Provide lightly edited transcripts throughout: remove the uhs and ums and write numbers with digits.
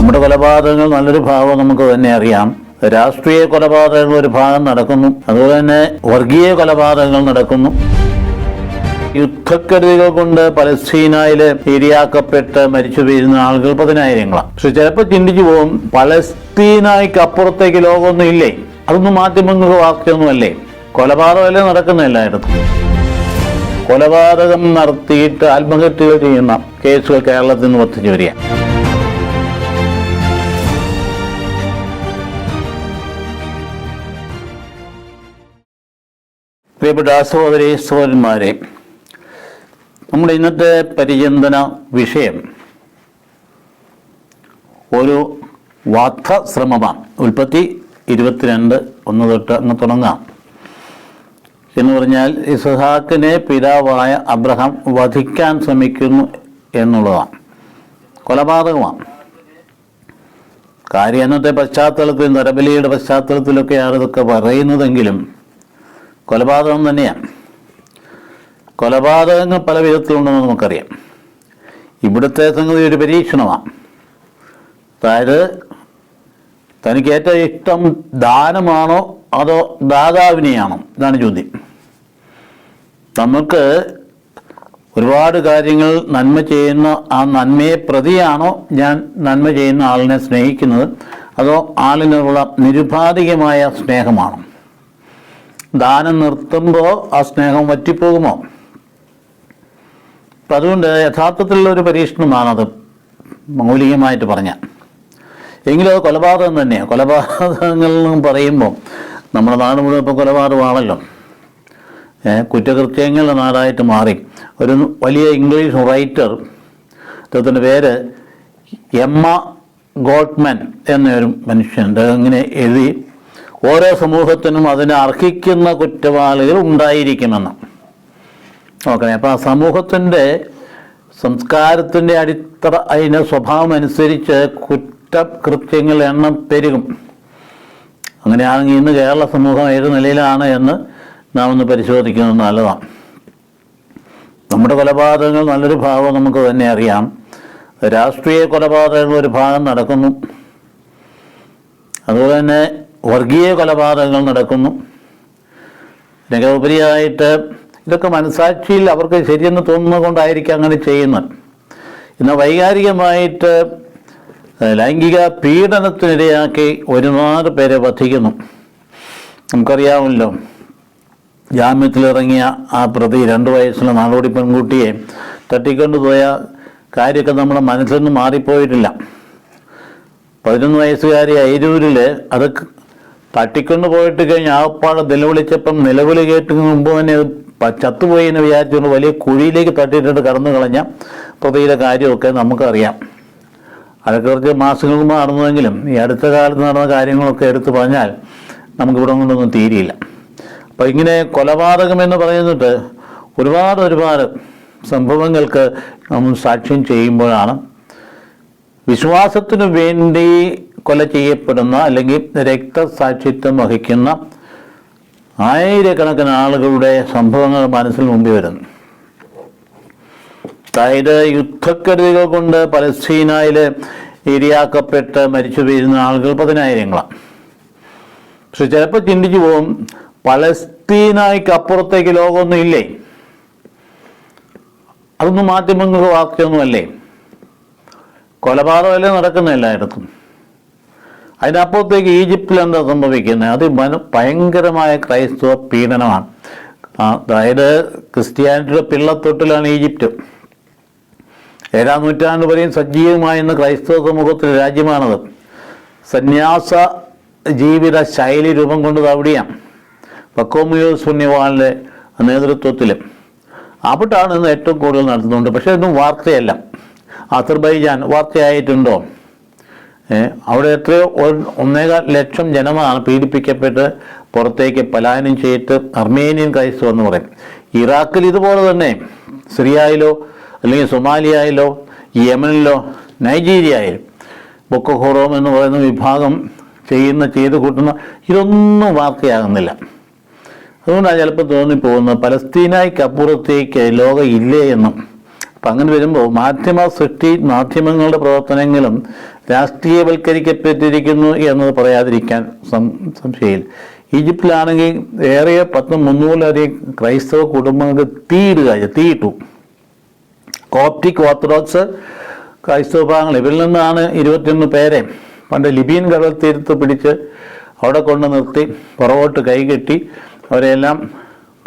നമ്മുടെ കൊലപാതകങ്ങൾ നല്ലൊരു ഭാഗം നമുക്ക് തന്നെ അറിയാം. രാഷ്ട്രീയ കൊലപാതകങ്ങൾ ഒരു ഭാഗം നടക്കുന്നു, അതുപോലെ തന്നെ വർഗീയ കൊലപാതകങ്ങൾ നടക്കുന്നു. യുദ്ധക്കെടുതികൾ കൊണ്ട് പലസ്തീനയില് ഇരയാക്കപ്പെട്ട് മരിച്ചു വീഴുന്ന ആളുകൾ പതിനായിരങ്ങളാണ്. പക്ഷെ ചിലപ്പോൾ ചിന്തിച്ചു പോകും, പലസ്തീനയ്ക്ക് അപ്പുറത്തേക്ക് ലോകമൊന്നും ഇല്ലേ? അതൊന്നും മാധ്യമങ്ങൾക്ക് വാർത്തയൊന്നുമല്ലേ? കൊലപാതകമല്ലേ നടക്കുന്ന എല്ലായിടത്തും. കൊലപാതകം നടത്തിയിട്ട് ആത്മഹത്യകൾ ചെയ്യുന്ന കേസുകൾ കേരളത്തിൽ നിന്ന് വർദ്ധിച്ചു വരിക. പ്രിയപ്പെട്ട സഹോദരി സഹോദരന്മാരെ, നമ്മുടെ ഇന്നത്തെ പരിചിന്തന വിഷയം ഒരു വധശ്രമമാണ്. ഉൽപ്പത്തി 22:1 തൊട്ട് അങ്ങ് തുടങ്ങാം. എന്ന് പറഞ്ഞാൽ ഇസ്ഹാക്കിനെ പിതാവായ അബ്രഹാം വധിക്കാൻ ശ്രമിക്കുന്നു എന്നുള്ളതാണ്. കൊലപാതകമാണ് കാര്യം. അന്നത്തെ പശ്ചാത്തലത്തിൽ, നരബലിയുടെ പശ്ചാത്തലത്തിലൊക്കെയാണ് ഇതൊക്കെ പറയുന്നതെങ്കിലും കൊലപാതകം തന്നെയാണ്. കൊലപാതകങ്ങൾ പല വിധത്തിലുണ്ടെന്ന് നമുക്കറിയാം. ഇവിടുത്തെ സംഗതി ഒരു പരീക്ഷണമാണ്. അതായത് തനിക്ക് ഏറ്റവും ഇഷ്ടം ദാനമാണോ അതോ ദാതാവിനെയാണോ? ഇതാണ് ചോദ്യം. നമുക്ക് ഒരുപാട് കാര്യങ്ങൾ നന്മ ചെയ്യുന്ന ആ നന്മയെ പ്രതിയാണോ ഞാൻ നന്മ ചെയ്യുന്ന ആളിനെ സ്നേഹിക്കുന്നത്, അതോ ആളിനുള്ള നിരുപാധികമായ സ്നേഹമാണോ? ദാനം നിർത്തുമ്പോൾ ആ സ്നേഹം വറ്റിപ്പോകുമോ? അപ്പം അതുകൊണ്ട് യഥാർത്ഥത്തിലുള്ള ഒരു പരീക്ഷണമാണത് മൗലികമായിട്ട് പറഞ്ഞാൽ. എങ്കിലും അത് കൊലപാതകം തന്നെയാണ്. കൊലപാതകങ്ങൾ എന്ന് പറയുമ്പോൾ നമ്മുടെ നാട് മുഴുവൻ ഇപ്പോൾ കൊലപാതകമാണല്ലോ. കുറ്റകൃത്യങ്ങളുടെ നാടായിട്ട് മാറി. ഒരു വലിയ ഇംഗ്ലീഷ് റൈറ്റർ, അദ്ദേഹത്തിൻ്റെ പേര് എമ്മ ഗോൾഡ്മാൻ എന്നൊരു മനുഷ്യൻ, ഇങ്ങനെ എഴുതി, ഓരോ സമൂഹത്തിനും അതിനെ അർഹിക്കുന്ന കുറ്റവാളികൾ ഉണ്ടായിരിക്കുമെന്ന്. നോക്കണേ. അപ്പോൾ ആ സമൂഹത്തിൻ്റെ സംസ്കാരത്തിൻ്റെ അടിത്തറ, അതിൻ്റെ സ്വഭാവം അനുസരിച്ച് കുറ്റകൃത്യങ്ങളുടെ എണ്ണം പെരുകും. അങ്ങനെയാണെങ്കിൽ ഇന്ന് കേരള സമൂഹം ഏത് നിലയിലാണ് എന്ന് നാം ഒന്ന് പരിശോധിക്കുന്നത് നല്ലതാണ്. നമ്മുടെ കൊലപാതകങ്ങൾ നല്ലൊരു ഭാഗം നമുക്ക് തന്നെ അറിയാം. രാഷ്ട്രീയ കൊലപാതകങ്ങൾ ഒരു ഭാഗം നടക്കുന്നു, അതുപോലെ തന്നെ വർഗീയ കൊലപാതകങ്ങൾ നടക്കുന്നു. ഇതിനൊക്കെ ഉപരിയായിട്ട് ഇതൊക്കെ മനസാക്ഷിയിൽ അവർക്ക് ശരിയെന്ന് തോന്നുന്നത് കൊണ്ടായിരിക്കും അങ്ങനെ ചെയ്യുന്നത്. എന്നാൽ വൈകാരികമായിട്ട് ലൈംഗിക പീഡനത്തിനിരയാക്കി ഒരുപാട് പേരെ വധിക്കുന്നു. നമുക്കറിയാമല്ലോ, ജാമ്യത്തിലിറങ്ങിയ ആ പ്രതി 2 വയസ്സുള്ള നാടോടി പെൺകുട്ടിയെ തട്ടിക്കൊണ്ടുപോയ കാര്യമൊക്കെ നമ്മുടെ മനസ്സിൽ നിന്ന് മാറിപ്പോയിട്ടില്ല. 11 വയസ്സുകാരി അയിരൂരിൽ അത് തട്ടിക്കൊണ്ട് പോയിട്ട് കഴിഞ്ഞ് ആപ്പാടെ നിലവിളിച്ചപ്പം നിലവിളി കേട്ട് മുമ്പ് തന്നെ ചത്തുപോയി എന്ന് വിചാരിച്ചുകൊണ്ട് വലിയ കുഴിയിലേക്ക് തട്ടിയിട്ടിട്ട് കടന്നു കളഞ്ഞ പ്രതിയുടെ കാര്യമൊക്കെ നമുക്കറിയാം. അതൊക്കെ കുറച്ച് മാസങ്ങൾ മുമ്പ് നടന്നതെങ്കിലും ഈ അടുത്ത കാലത്ത് നടന്ന കാര്യങ്ങളൊക്കെ എടുത്തു പറഞ്ഞാൽ നമുക്കിവിടെ കൊണ്ടൊന്നും തീരെയില്ല. അപ്പോൾ ഇങ്ങനെ കൊലപാതകം എന്ന് പറയുന്നത് ഒരുപാട് സംഭവങ്ങൾക്ക് നമ്മൾ സാക്ഷ്യം ചെയ്യുമ്പോഴാണ് വിശ്വാസത്തിനു വേണ്ടി കൊല ചെയ്യപ്പെടുന്ന അല്ലെങ്കിൽ രക്തസാക്ഷിത്വം വഹിക്കുന്ന ആയിരക്കണക്കിന് ആളുകളുടെ സംഭവങ്ങൾ മനസ്സിൽ മുമ്പിൽ വരുന്നു. അതായത് യുദ്ധക്കെടുതികൾ കൊണ്ട് പലസ്തീനയിൽ ഇരയാക്കപ്പെട്ട് മരിച്ചു വീഴുന്ന ആളുകൾ പതിനായിരങ്ങളാണ്. പക്ഷെ ചിലപ്പോൾ ചിന്തിച്ചു പോകും, പലസ്തീനയ്ക്ക് അപ്പുറത്തേക്ക് ലോകമൊന്നും ഇല്ലേ? അതൊന്നും മാധ്യമങ്ങൾക്ക് വാർത്തയൊന്നുമല്ലേ? കൊലപാതകമല്ലേ നടക്കുന്ന എല്ലായിടത്തും. അതിനപ്പുറത്തേക്ക് ഈജിപ്തിൽ എന്താ സംഭവിക്കുന്നത്? അത് ഭയങ്കരമായ ക്രൈസ്തവ പീഡനമാണ്. അതായത് ക്രിസ്ത്യാനിറ്റിയുടെ പിള്ളത്തൊട്ടിലാണ് ഈജിപ്റ്റ്. 7-ാം നൂറ്റാണ്ട് വരെയും സജീവമായിരുന്ന ക്രൈസ്തവ സമൂഹത്തിലെ രാജ്യമാണത്. സന്യാസ ജീവിത ശൈലി രൂപം കൊണ്ടത് അവിടെയാണ്, പക്കോമിയോസ് പുണ്യവാളിൻ്റെ നേതൃത്വത്തിൽ. അവിടാണ് ഇന്ന് ഏറ്റവും കൂടുതൽ നടത്തുന്നുണ്ട്. പക്ഷേ ഇതൊന്നും വാർത്തയല്ല. അസർബൈജാൻ വാർത്തയായിട്ടുണ്ടോ? അവിടെ എത്രയോ 1.25 ലക്ഷം ജനമാണ് പീഡിപ്പിക്കപ്പെട്ട് പുറത്തേക്ക് പലായനം ചെയ്തിട്ട് അർമേനിയൻ ക്രൈസ്തവർ എന്ന് പറയും. ഇറാഖിൽ ഇതുപോലെ തന്നെ, സിറിയയിലോ അല്ലെങ്കിൽ സൊമാലിയയിലോ യമനിലോ നൈജീരിയയിലും ബൊക്കോ ഹറാം എന്ന് പറയുന്ന വിഭാഗം ചെയ്ത് കൂട്ടുന്ന ഇതൊന്നും വാർത്തയാകുന്നില്ല. അതുകൊണ്ടാണ് ചിലപ്പോൾ തോന്നിപ്പോകുന്നത് പലസ്തീനയ്ക്ക് അപ്പുറത്തേക്ക് ലോകം ഇല്ലേ എന്നും. അപ്പം അങ്ങനെ വരുമ്പോൾ മാധ്യമങ്ങളുടെ പ്രവർത്തനങ്ങളും രാഷ്ട്രീയവൽക്കരിക്കപ്പെട്ടിരിക്കുന്നു എന്നത് പറയാതിരിക്കാൻ സംശയമില്ല. ഈജിപ്തിലാണെങ്കിൽ ഏറെ 300-ലധികം ക്രൈസ്തവ കുടുംബങ്ങൾക്ക് തീയിട്ടു. കോപ്റ്റിക് ഓർത്തഡോക്സ് ക്രൈസ്തവ ഭാഗങ്ങൾ, ഇവരിൽ നിന്നാണ് 21 പേരെ പണ്ട് ലിബിയൻ കടൽ തീരത്ത് പിടിച്ച് അവിടെ കൊണ്ട് നിർത്തി പുറകോട്ട് കൈകെട്ടി അവരെല്ലാം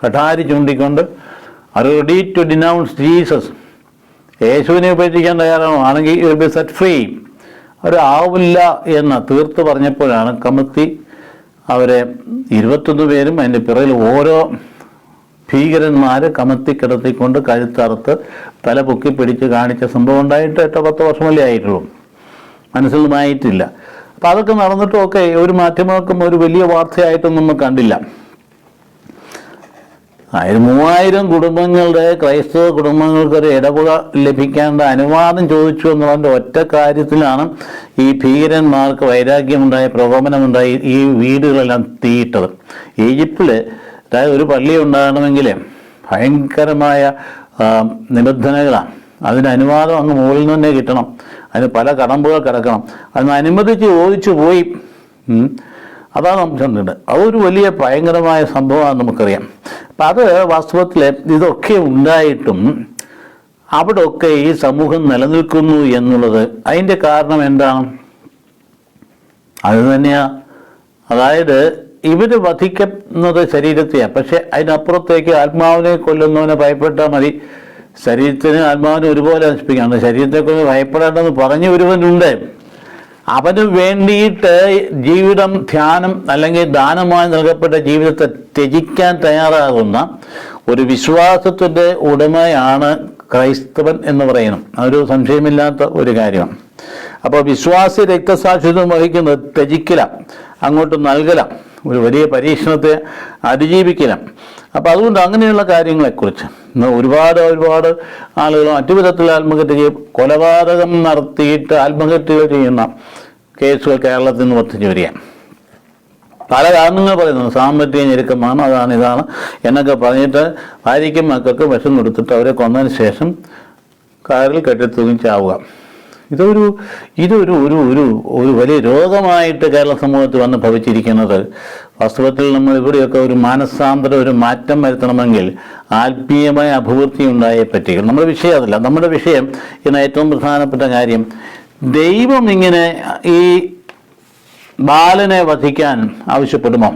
കഠാരി ചൂണ്ടിക്കൊണ്ട് റെഡി ടു ഡിനൗൺസ് ജീസസ്, യേശുവിനെ ഉപേക്ഷിക്കാൻ തയ്യാറാണോ, ആണെങ്കിൽ you will be set free, അവരാവില്ല എന്ന് തീർത്ത് പറഞ്ഞപ്പോഴാണ് കമത്തി അവരെ 21 പേരും അതിൻ്റെ പിറകിൽ ഓരോ ഭീകരന്മാർ കമത്തി കിടത്തിക്കൊണ്ട് കഴുത്തറുത്ത് തല പൊക്കി പിടിച്ച് കാണിച്ച സംഭവം ഉണ്ടായിട്ട് 8-10 വർഷമല്ലേ ആയിട്ടുള്ളൂ, മനസ്സിലുമായിട്ടില്ല. അപ്പം അതൊക്കെ നടന്നിട്ടുമൊക്കെ ഒരു മാധ്യമങ്ങൾക്കും ഒരു വലിയ വാർത്തയായിട്ടൊന്നും നമ്മൾ കണ്ടില്ല. 3000 കുടുംബങ്ങളുടെ, ക്രൈസ്തവ കുടുംബങ്ങൾക്കൊരു ഇടപെട ലഭിക്കേണ്ട അനുവാദം ചോദിച്ചു എന്നുള്ളതിൻ്റെ ഒറ്റ കാര്യത്തിലാണ് ഈ ഭീകരന്മാർക്ക് വൈരാഗ്യമുണ്ടായി, പ്രകോപനമുണ്ടായി ഈ വീടുകളെല്ലാം തീയിട്ടത്. ഈജിപ്തിൽ ഒരു പള്ളി ഉണ്ടാകണമെങ്കിൽ ഭയങ്കരമായ നിബന്ധനകളാണ്. അതിന് അനുവാദം അങ്ങ് മുകളിൽ നിന്ന് തന്നെ കിട്ടണം, അതിന് പല കടമ്പുകൾ കിടക്കണം, അതിന് അനുമതിച്ച് ചോദിച്ചു പോയി. അതാണ് നമുക്ക് കണ്ടിട്ടുണ്ട്. അതൊരു വലിയ ഭയങ്കരമായ സംഭവമാണ് നമുക്കറിയാം. അപ്പം അത് വാസ്തവത്തിൽ ഇതൊക്കെ ഉണ്ടായിട്ടും അവിടെയൊക്കെ ഈ സമൂഹം നിലനിൽക്കുന്നു എന്നുള്ളത് അതിൻ്റെ കാരണം എന്താണ്? അത് തന്നെയാണ്, അതായത് ഇവർ വധിക്കുന്നത് ശരീരത്തെയാണ്, പക്ഷെ അതിനപ്പുറത്തേക്ക് ആത്മാവിനെ കൊല്ലുന്നവനെ ഭയപ്പെട്ടാൽ മതി, ശരീരത്തിന് ആത്മാവിനെ ഒരുപോലെ നശിപ്പിക്കാണ്. ശരീരത്തെക്കുറിച്ച് ഭയപ്പെടേണ്ടെന്ന് പറഞ്ഞ ഒരുവനുണ്ട്. അവന് വേണ്ടിയിട്ട് ജീവിതം, ധ്യാനം അല്ലെങ്കിൽ ദാനമായി നൽകപ്പെട്ട ജീവിതത്തെ ത്യജിക്കാൻ തയ്യാറാകുന്ന ഒരു വിശ്വാസത്തിൻ്റെ ഉടമയാണ് ക്രൈസ്തവൻ എന്ന് പറയണം. അതൊരു സംശയമില്ലാത്ത ഒരു കാര്യമാണ്. അപ്പോൾ വിശ്വാസി രക്തസാക്ഷിത്വം വഹിക്കുന്നത് ത്യജിക്കല, അങ്ങോട്ട് നൽകല, ഒരു വലിയ പരീക്ഷണത്തെ അതിജീവിക്കല. അപ്പം അതുകൊണ്ട് അങ്ങനെയുള്ള കാര്യങ്ങളെക്കുറിച്ച് ഇന്ന് ഒരുപാട് ആളുകൾ മറ്റു വിധത്തിൽ ആത്മഹത്യ ചെയ്യും, കൊലപാതകം നടത്തിയിട്ട് ആത്മഹത്യകൾ ചെയ്യുന്ന കേസുകൾ കേരളത്തിൽ നിന്ന് വർദ്ധിച്ചു വരികയാണ്. പല കാരണങ്ങൾ പറയുന്നു, സാമ്പത്തിക ഞെരുക്കമാണ്, അതാണ് ഇതാണ് എന്നൊക്കെ പറഞ്ഞിട്ട് ഭാര്യയ്ക്കും മക്കൾക്കും വിഷം കൊടുത്തിട്ട് അവരെ കൊന്നതിന് ശേഷം കാറിൽ കെട്ടിത്തൂങ്ങി ചാവുക. ഇതൊരു ഒരു വലിയ രോഗമായിട്ട് കേരള സമൂഹത്തിൽ വന്ന് ഭവിച്ചിരിക്കുന്നത്. വാസ്തവത്തിൽ നമ്മൾ ഇവിടെയൊക്കെ ഒരു മാനസാന്തരം, ഒരു മാറ്റം വരുത്തണമെങ്കിൽ ആത്മീയമായ അഭിവൃദ്ധി ഉണ്ടായേ പറ്റുക. നമ്മുടെ വിഷയം അതല്ല. നമ്മുടെ വിഷയം ഇന്ന് ഏറ്റവും പ്രധാനപ്പെട്ട കാര്യം, ദൈവം ഇങ്ങനെ ഈ ബാലനെ വധിക്കാൻ ആവശ്യപ്പെടുമോ?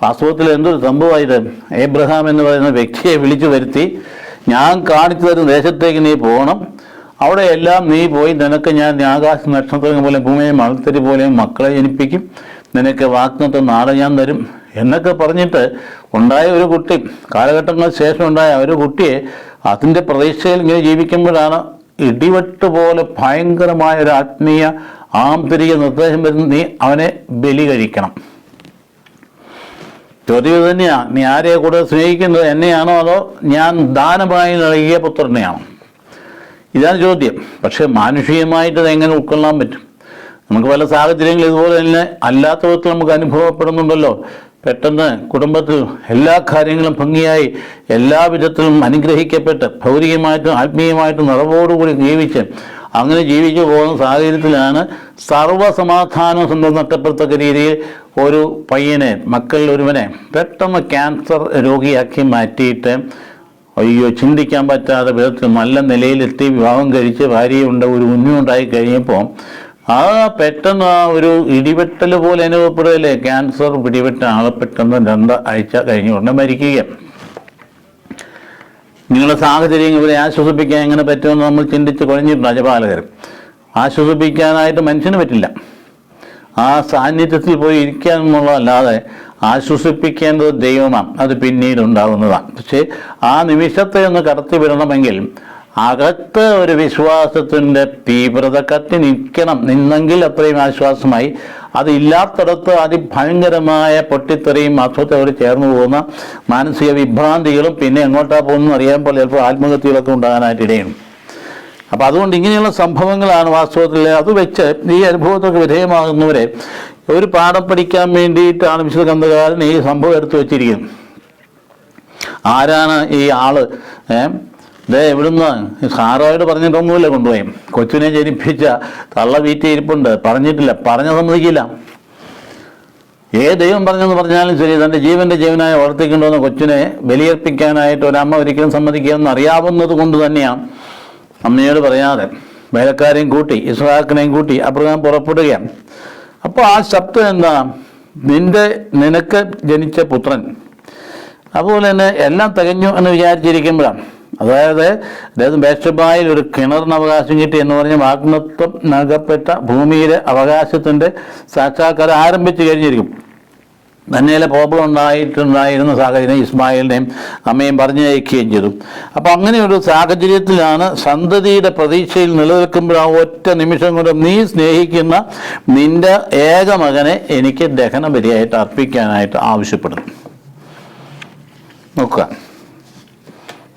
വാസ്തവത്തിൽ എന്തൊരു സംഭവമായത്, ഏബ്രഹാം എന്ന് പറയുന്ന വ്യക്തിയെ വിളിച്ചു വരുത്തി, ഞാൻ കാണിച്ചു തരുന്ന ദേശത്തേക്ക് നീ പോകണം, അവിടെ എല്ലാം നീ പോയി, നിനക്ക് ഞാൻ ആകാശ നക്ഷത്രങ്ങൾ പോലെ ഭൂമിയെ മണൽത്തരി പോലെയും മക്കളെ ജനിപ്പിക്കും, നിനക്ക് വാഗ്ദത്ത നാളെ ഞാൻ തരും എന്നൊക്കെ പറഞ്ഞിട്ട് ഉണ്ടായ ഒരു കുട്ടി, കാലഘട്ടങ്ങൾക്ക് ശേഷം ഉണ്ടായ ഒരു കുട്ടിയെ അതിൻ്റെ പ്രതീക്ഷയിൽ ഇങ്ങനെ ജീവിക്കുമ്പോഴാണ് ഇടിവെട്ട് പോലെ ഭയങ്കരമായ ഒരു ആത്മീയ ആന്തരിക നിർദ്ദേശം വരുന്നത്, നീ അവനെ ബലി കഴിക്കണം. ചോദ്യം തന്നെയാണ്, നീ ആരെയെ കൂടുതൽ സ്നേഹിക്കുന്നത്, എന്നെയാണോ അതോ ഞാൻ ദാനമായി നൽകിയ പുത്രനെയാണോ? ഇതാണ് ചോദ്യം. പക്ഷെ മാനുഷികമായിട്ട് അത് എങ്ങനെ ഉൾക്കൊള്ളാൻ പറ്റും? നമുക്ക് പല സാഹചര്യങ്ങളും ഇതുപോലെ തന്നെ അല്ലാത്ത വിധത്തിൽ നമുക്ക് അനുഭവപ്പെടുന്നുണ്ടല്ലോ. പെട്ടെന്ന് കുടുംബത്തിൽ എല്ലാ കാര്യങ്ങളും ഭംഗിയായി എല്ലാ വിധത്തിലും അനുഗ്രഹിക്കപ്പെട്ട് ഭൗതികമായിട്ടും ആത്മീയമായിട്ടും നിറവോടുകൂടി ജീവിച്ച് അങ്ങനെ ജീവിച്ചു പോകുന്ന സാഹചര്യത്തിലാണ് സർവ്വസമാധാനം നഷ്ടപ്പെടുത്തക്ക രീതിയിൽ ഒരു പയ്യനെ, മക്കളിൽ ഒരുവനെ പെട്ടെന്ന് ക്യാൻസർ രോഗിയാക്കി മാറ്റിയിട്ട് അയ്യോ ചിന്തിക്കാൻ പറ്റാത്ത വിധത്തിൽ നല്ല നിലയിലെത്തി വിവാഹം കഴിച്ച് ഭാര്യയുണ്ട്, ഒരു കുഞ്ഞുണ്ടായി കഴിഞ്ഞപ്പോൾ ആ പെട്ടെന്ന് ആ ഒരു ഇടിവെട്ടൽ പോലെ അനുഭവപ്പെടുകയല്ലേ. ക്യാൻസർ പിടിപെട്ട ആളെ പെട്ടെന്ന് 2 ആഴ്ച കഴിഞ്ഞ ഉടനെ മരിക്കുകയാണ്. നിങ്ങളുടെ സാഹചര്യം ഇവരെ ആശ്വസിപ്പിക്കാൻ എങ്ങനെ പറ്റുമെന്ന് നമ്മൾ ചിന്തിച്ച് കുഴഞ്ഞിട്ടുണ്ട്. അജപാലകർ ആശ്വസിപ്പിക്കാനായിട്ട് മനുഷ്യന് പറ്റില്ല. ആ സാന്നിധ്യത്തിൽ പോയി ഇരിക്കുക എന്നുള്ളതല്ലാതെ ആശ്വസിപ്പിക്കേണ്ടത് ദൈവമാണ്, അത് പിന്നീട് ഉണ്ടാകുന്നതാണ്. പക്ഷേ ആ നിമിഷത്തെ ഒന്ന് കടത്തി വിടണമെങ്കിൽ അകത്ത് ഒരു വിശ്വാസത്തിൻ്റെ തീവ്രത കത്തി നിന്നെങ്കിൽ അത്രയും ആശ്വാസമായി. അതില്ലാത്തിടത്ത് അതിഭയങ്കരമായ പൊട്ടിത്തെറിയും അർത്ഥത്തോട് ചേർന്ന് പോകുന്ന മാനസിക വിഭ്രാന്തികളും പിന്നെ എങ്ങോട്ടാ പോകുന്നു അറിയാൻ പോലെ ചിലപ്പോൾ ആത്മഹത്യകളൊക്കെ ഉണ്ടാകാനായിട്ട് ഇടയുണ്ട്. അപ്പം അതുകൊണ്ട് ഇങ്ങനെയുള്ള സംഭവങ്ങളാണ് വാസ്തവത്തിൽ. അത് വെച്ച് ഈ അനുഭവത്തൊക്കെ വിധേയമാകുന്നവരെ ഒരു പാഠം പഠിക്കാൻ വേണ്ടിയിട്ടാണ് വിശുദ്ധ ഗ്രന്ഥകാരൻ ഈ സംഭവം എടുത്തു വച്ചിരിക്കുന്നത്. ആരാണ് ഈ ആള്? എവിടുന്ന് സാറായിട്ട് പറഞ്ഞിട്ടൊന്നുമില്ല കൊണ്ടുപോയി. കൊച്ചിനെ ജനിപ്പിച്ച തള്ള വീട്ടിൽ ഇരിപ്പുണ്ട്, പറഞ്ഞിട്ടില്ല, പറഞ്ഞ സമ്മതിക്കില്ല. ദൈവം പറഞ്ഞെന്ന് പറഞ്ഞാലും ശരി, തൻ്റെ ജീവനായി വളർത്തിക്കൊണ്ടുവന്ന കൊച്ചിനെ ബലിയർപ്പിക്കാനായിട്ട് ഒരമ്മ ഒരിക്കലും സമ്മതിക്കുകയെന്ന് അറിയാവുന്നത് കൊണ്ട് തന്നെയാണ് അമ്മയോട് പറയാതെ വേലക്കാരെയും കൂട്ടി ഇസ്ഹാക്കിനെയും കൂട്ടി അബ്രഹാം പുറപ്പെടുകയാണ്. അപ്പോൾ ആ ശബ്ദം എന്താ? നിനക്ക് ജനിച്ച പുത്രൻ. അതുപോലെ തന്നെ എല്ലാം തികഞ്ഞു എന്ന് വിചാരിച്ചിരിക്കുമ്പോഴാണ്, അതായത് ബേർശെബയിൽ ഒരു കിണറിന് അവകാശം കിട്ടി എന്ന് പറഞ്ഞ് വാഗ്ദത്തം നൽകപ്പെട്ട ഭൂമിയിലെ അവകാശത്തിൻ്റെ സാക്ഷാത്കാരം ആരംഭിച്ചു കഴിഞ്ഞിരിക്കും. തന്നെയിലെ പ്രോബ്ലം ഉണ്ടായിരുന്ന സാഹചര്യം ഇസ്മായിലിനെയും അമ്മയും പറഞ്ഞയക്കുകയും ചെയ്തു. അപ്പം അങ്ങനെ ഒരു സാഹചര്യത്തിലാണ് സന്തതിയുടെ പ്രതീക്ഷയിൽ നിലനിൽക്കുമ്പോൾ ആ ഒറ്റ നിമിഷം കൊണ്ട് നീ സ്നേഹിക്കുന്ന നിന്റെ ഏക മകനെ എനിക്ക് ദഹനബലിയായിട്ട് അർപ്പിക്കാനായിട്ട് ആവശ്യപ്പെടുന്നു. നോക്കുക,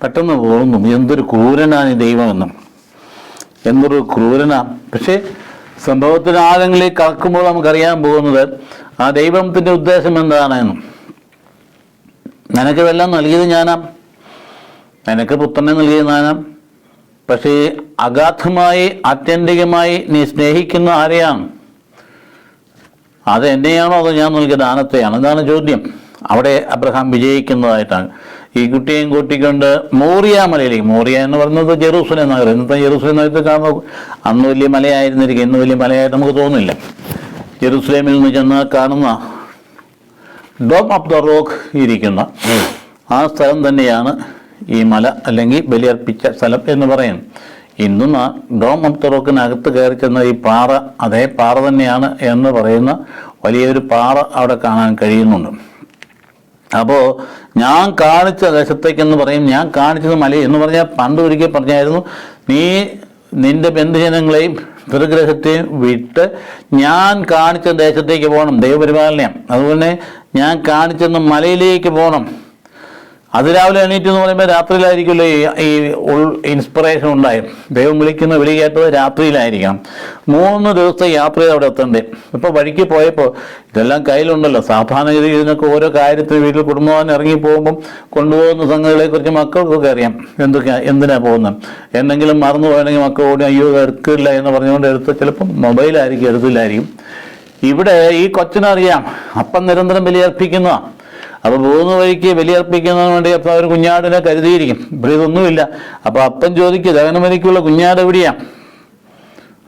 പെട്ടെന്ന് തോന്നുന്നു എന്തൊരു ക്രൂരനാണ് ഈ ദൈവമെന്നും, എന്തൊരു ക്രൂരനാ. പക്ഷേ സംഭവത്തിന് ആഴങ്ങളിലേക്ക് കടക്കുമ്പോൾ നമുക്കറിയാൻ പോകുന്നത് ആ ദൈവത്തിൻ്റെ ഉദ്ദേശം എന്താണെന്നും. നിനക്ക് വെള്ളം നൽകിയത് ഞാനാം, നിനക്ക് പുത്രനെ നൽകിയത് ഞാനാം. പക്ഷേ അഗാധമായി ആത്യന്തികമായി നീ സ്നേഹിക്കുന്ന ആരെയാണ്? അത് എന്നെയാണോ അതോ ഞാൻ നൽകിയ ദാനത്തെയാണ്? ഇതാണ് ചോദ്യം. അവിടെ അബ്രഹാം വിജയിക്കുന്നതായിട്ടാണ്. ഈ കുട്ടിയെയും കൂട്ടിക്കൊണ്ട് മോറിയ മലയിലേക്ക്, മോറിയ എന്ന് പറയുന്നത് ജെറൂസലേം നഗരം, ഇന്നത്തെ ജെറൂസലേം നഗരത്തിൽ കാണുമ്പോൾ അന്ന് വലിയ മലയായിരുന്നിരിക്കും, ഇന്ന് വലിയ മലയായിട്ട് നമുക്ക് തോന്നുന്നില്ല. ജെറൂസലേമിൽ നിന്ന് ചെന്നാൽ കാണുന്ന ഡോം ഓഫ് ദ റോക്ക് ഇരിക്കുന്ന ആ സ്ഥലം തന്നെയാണ് ഈ മല അല്ലെങ്കിൽ ബലിയർപ്പിച്ച സ്ഥലം എന്ന് പറയുന്നത്. ഇന്നും ആ ഡോം ഓഫ് ദ റോക്കിനകത്ത് കയറി ചെന്ന ഈ പാറ അതേ പാറ തന്നെയാണ് എന്ന് പറയുന്ന വലിയൊരു പാറ അവിടെ കാണാൻ കഴിയുന്നുണ്ട്. അപ്പോൾ ഞാൻ കാണിച്ച ദേശത്തേക്കെന്ന് പറയും, ഞാൻ കാണിച്ചത് മല എന്ന് പറഞ്ഞാൽ പണ്ട് ഒരിക്കൽ പറഞ്ഞായിരുന്നു, നീ നിന്റെ ബന്ധുജനങ്ങളെയും പിതൃഗ്രഹത്തെയും വിട്ട് ഞാൻ കാണിച്ച ദേശത്തേക്ക് പോകണം, ദൈവപരിപാലനയാണ്. അതുപോലെ ഞാൻ കാണിച്ചെന്ന മലയിലേക്ക് പോകണം. അതിരാവിലെ എണീറ്റ് എന്ന് പറയുമ്പോൾ രാത്രിയിലായിരിക്കുമല്ലോ ഈ ഇൻസ്പിറേഷൻ ഉണ്ടായി. ദൈവം വിളിക്കുന്ന വിളി കേട്ടത് രാത്രിയിലായിരിക്കണം. 3 ദിവസത്തെ യാത്രയിൽ അവിടെ എത്തണ്ടേ. ഇപ്പോൾ വഴിക്ക് പോയപ്പോൾ ഇതെല്ലാം കയ്യിലുണ്ടല്ലോ. സാധാരണഗതി ഇതിനൊക്കെ ഓരോ കാര്യത്തിന് വീട്ടിൽ കുടുംബം ഇറങ്ങി പോകുമ്പം കൊണ്ടുപോകുന്ന സംഗതികളെക്കുറിച്ച് മക്കൾക്കൊക്കെ അറിയാം. എന്തിനാണ് പോകുന്നത്, എന്തെങ്കിലും മറന്നു പോയണമെങ്കിൽ മക്കൾ ഓടി അയ്യോ എടുക്കില്ല എന്ന് പറഞ്ഞുകൊണ്ട് എടുത്ത് ചിലപ്പം മൊബൈലായിരിക്കും, എടുത്തില്ലായിരിക്കും. ഇവിടെ ഈ കൊച്ചിനറിയാം അപ്പം നിരന്തരം ബലിയർപ്പിക്കുന്നതാണ്. അപ്പോൾ പോകുന്ന വഴിക്ക് ബലിയർപ്പിക്കുന്നതിന് വേണ്ടി അപ്പോൾ അവർ കുഞ്ഞാടിനെ കരുതിയിരിക്കും. ഇവിടെ ഇതൊന്നുമില്ല. അപ്പോൾ അപ്പം ചോദിക്കുക ദഹനബലിക്കുള്ള കുഞ്ഞാട് എവിടെയാ?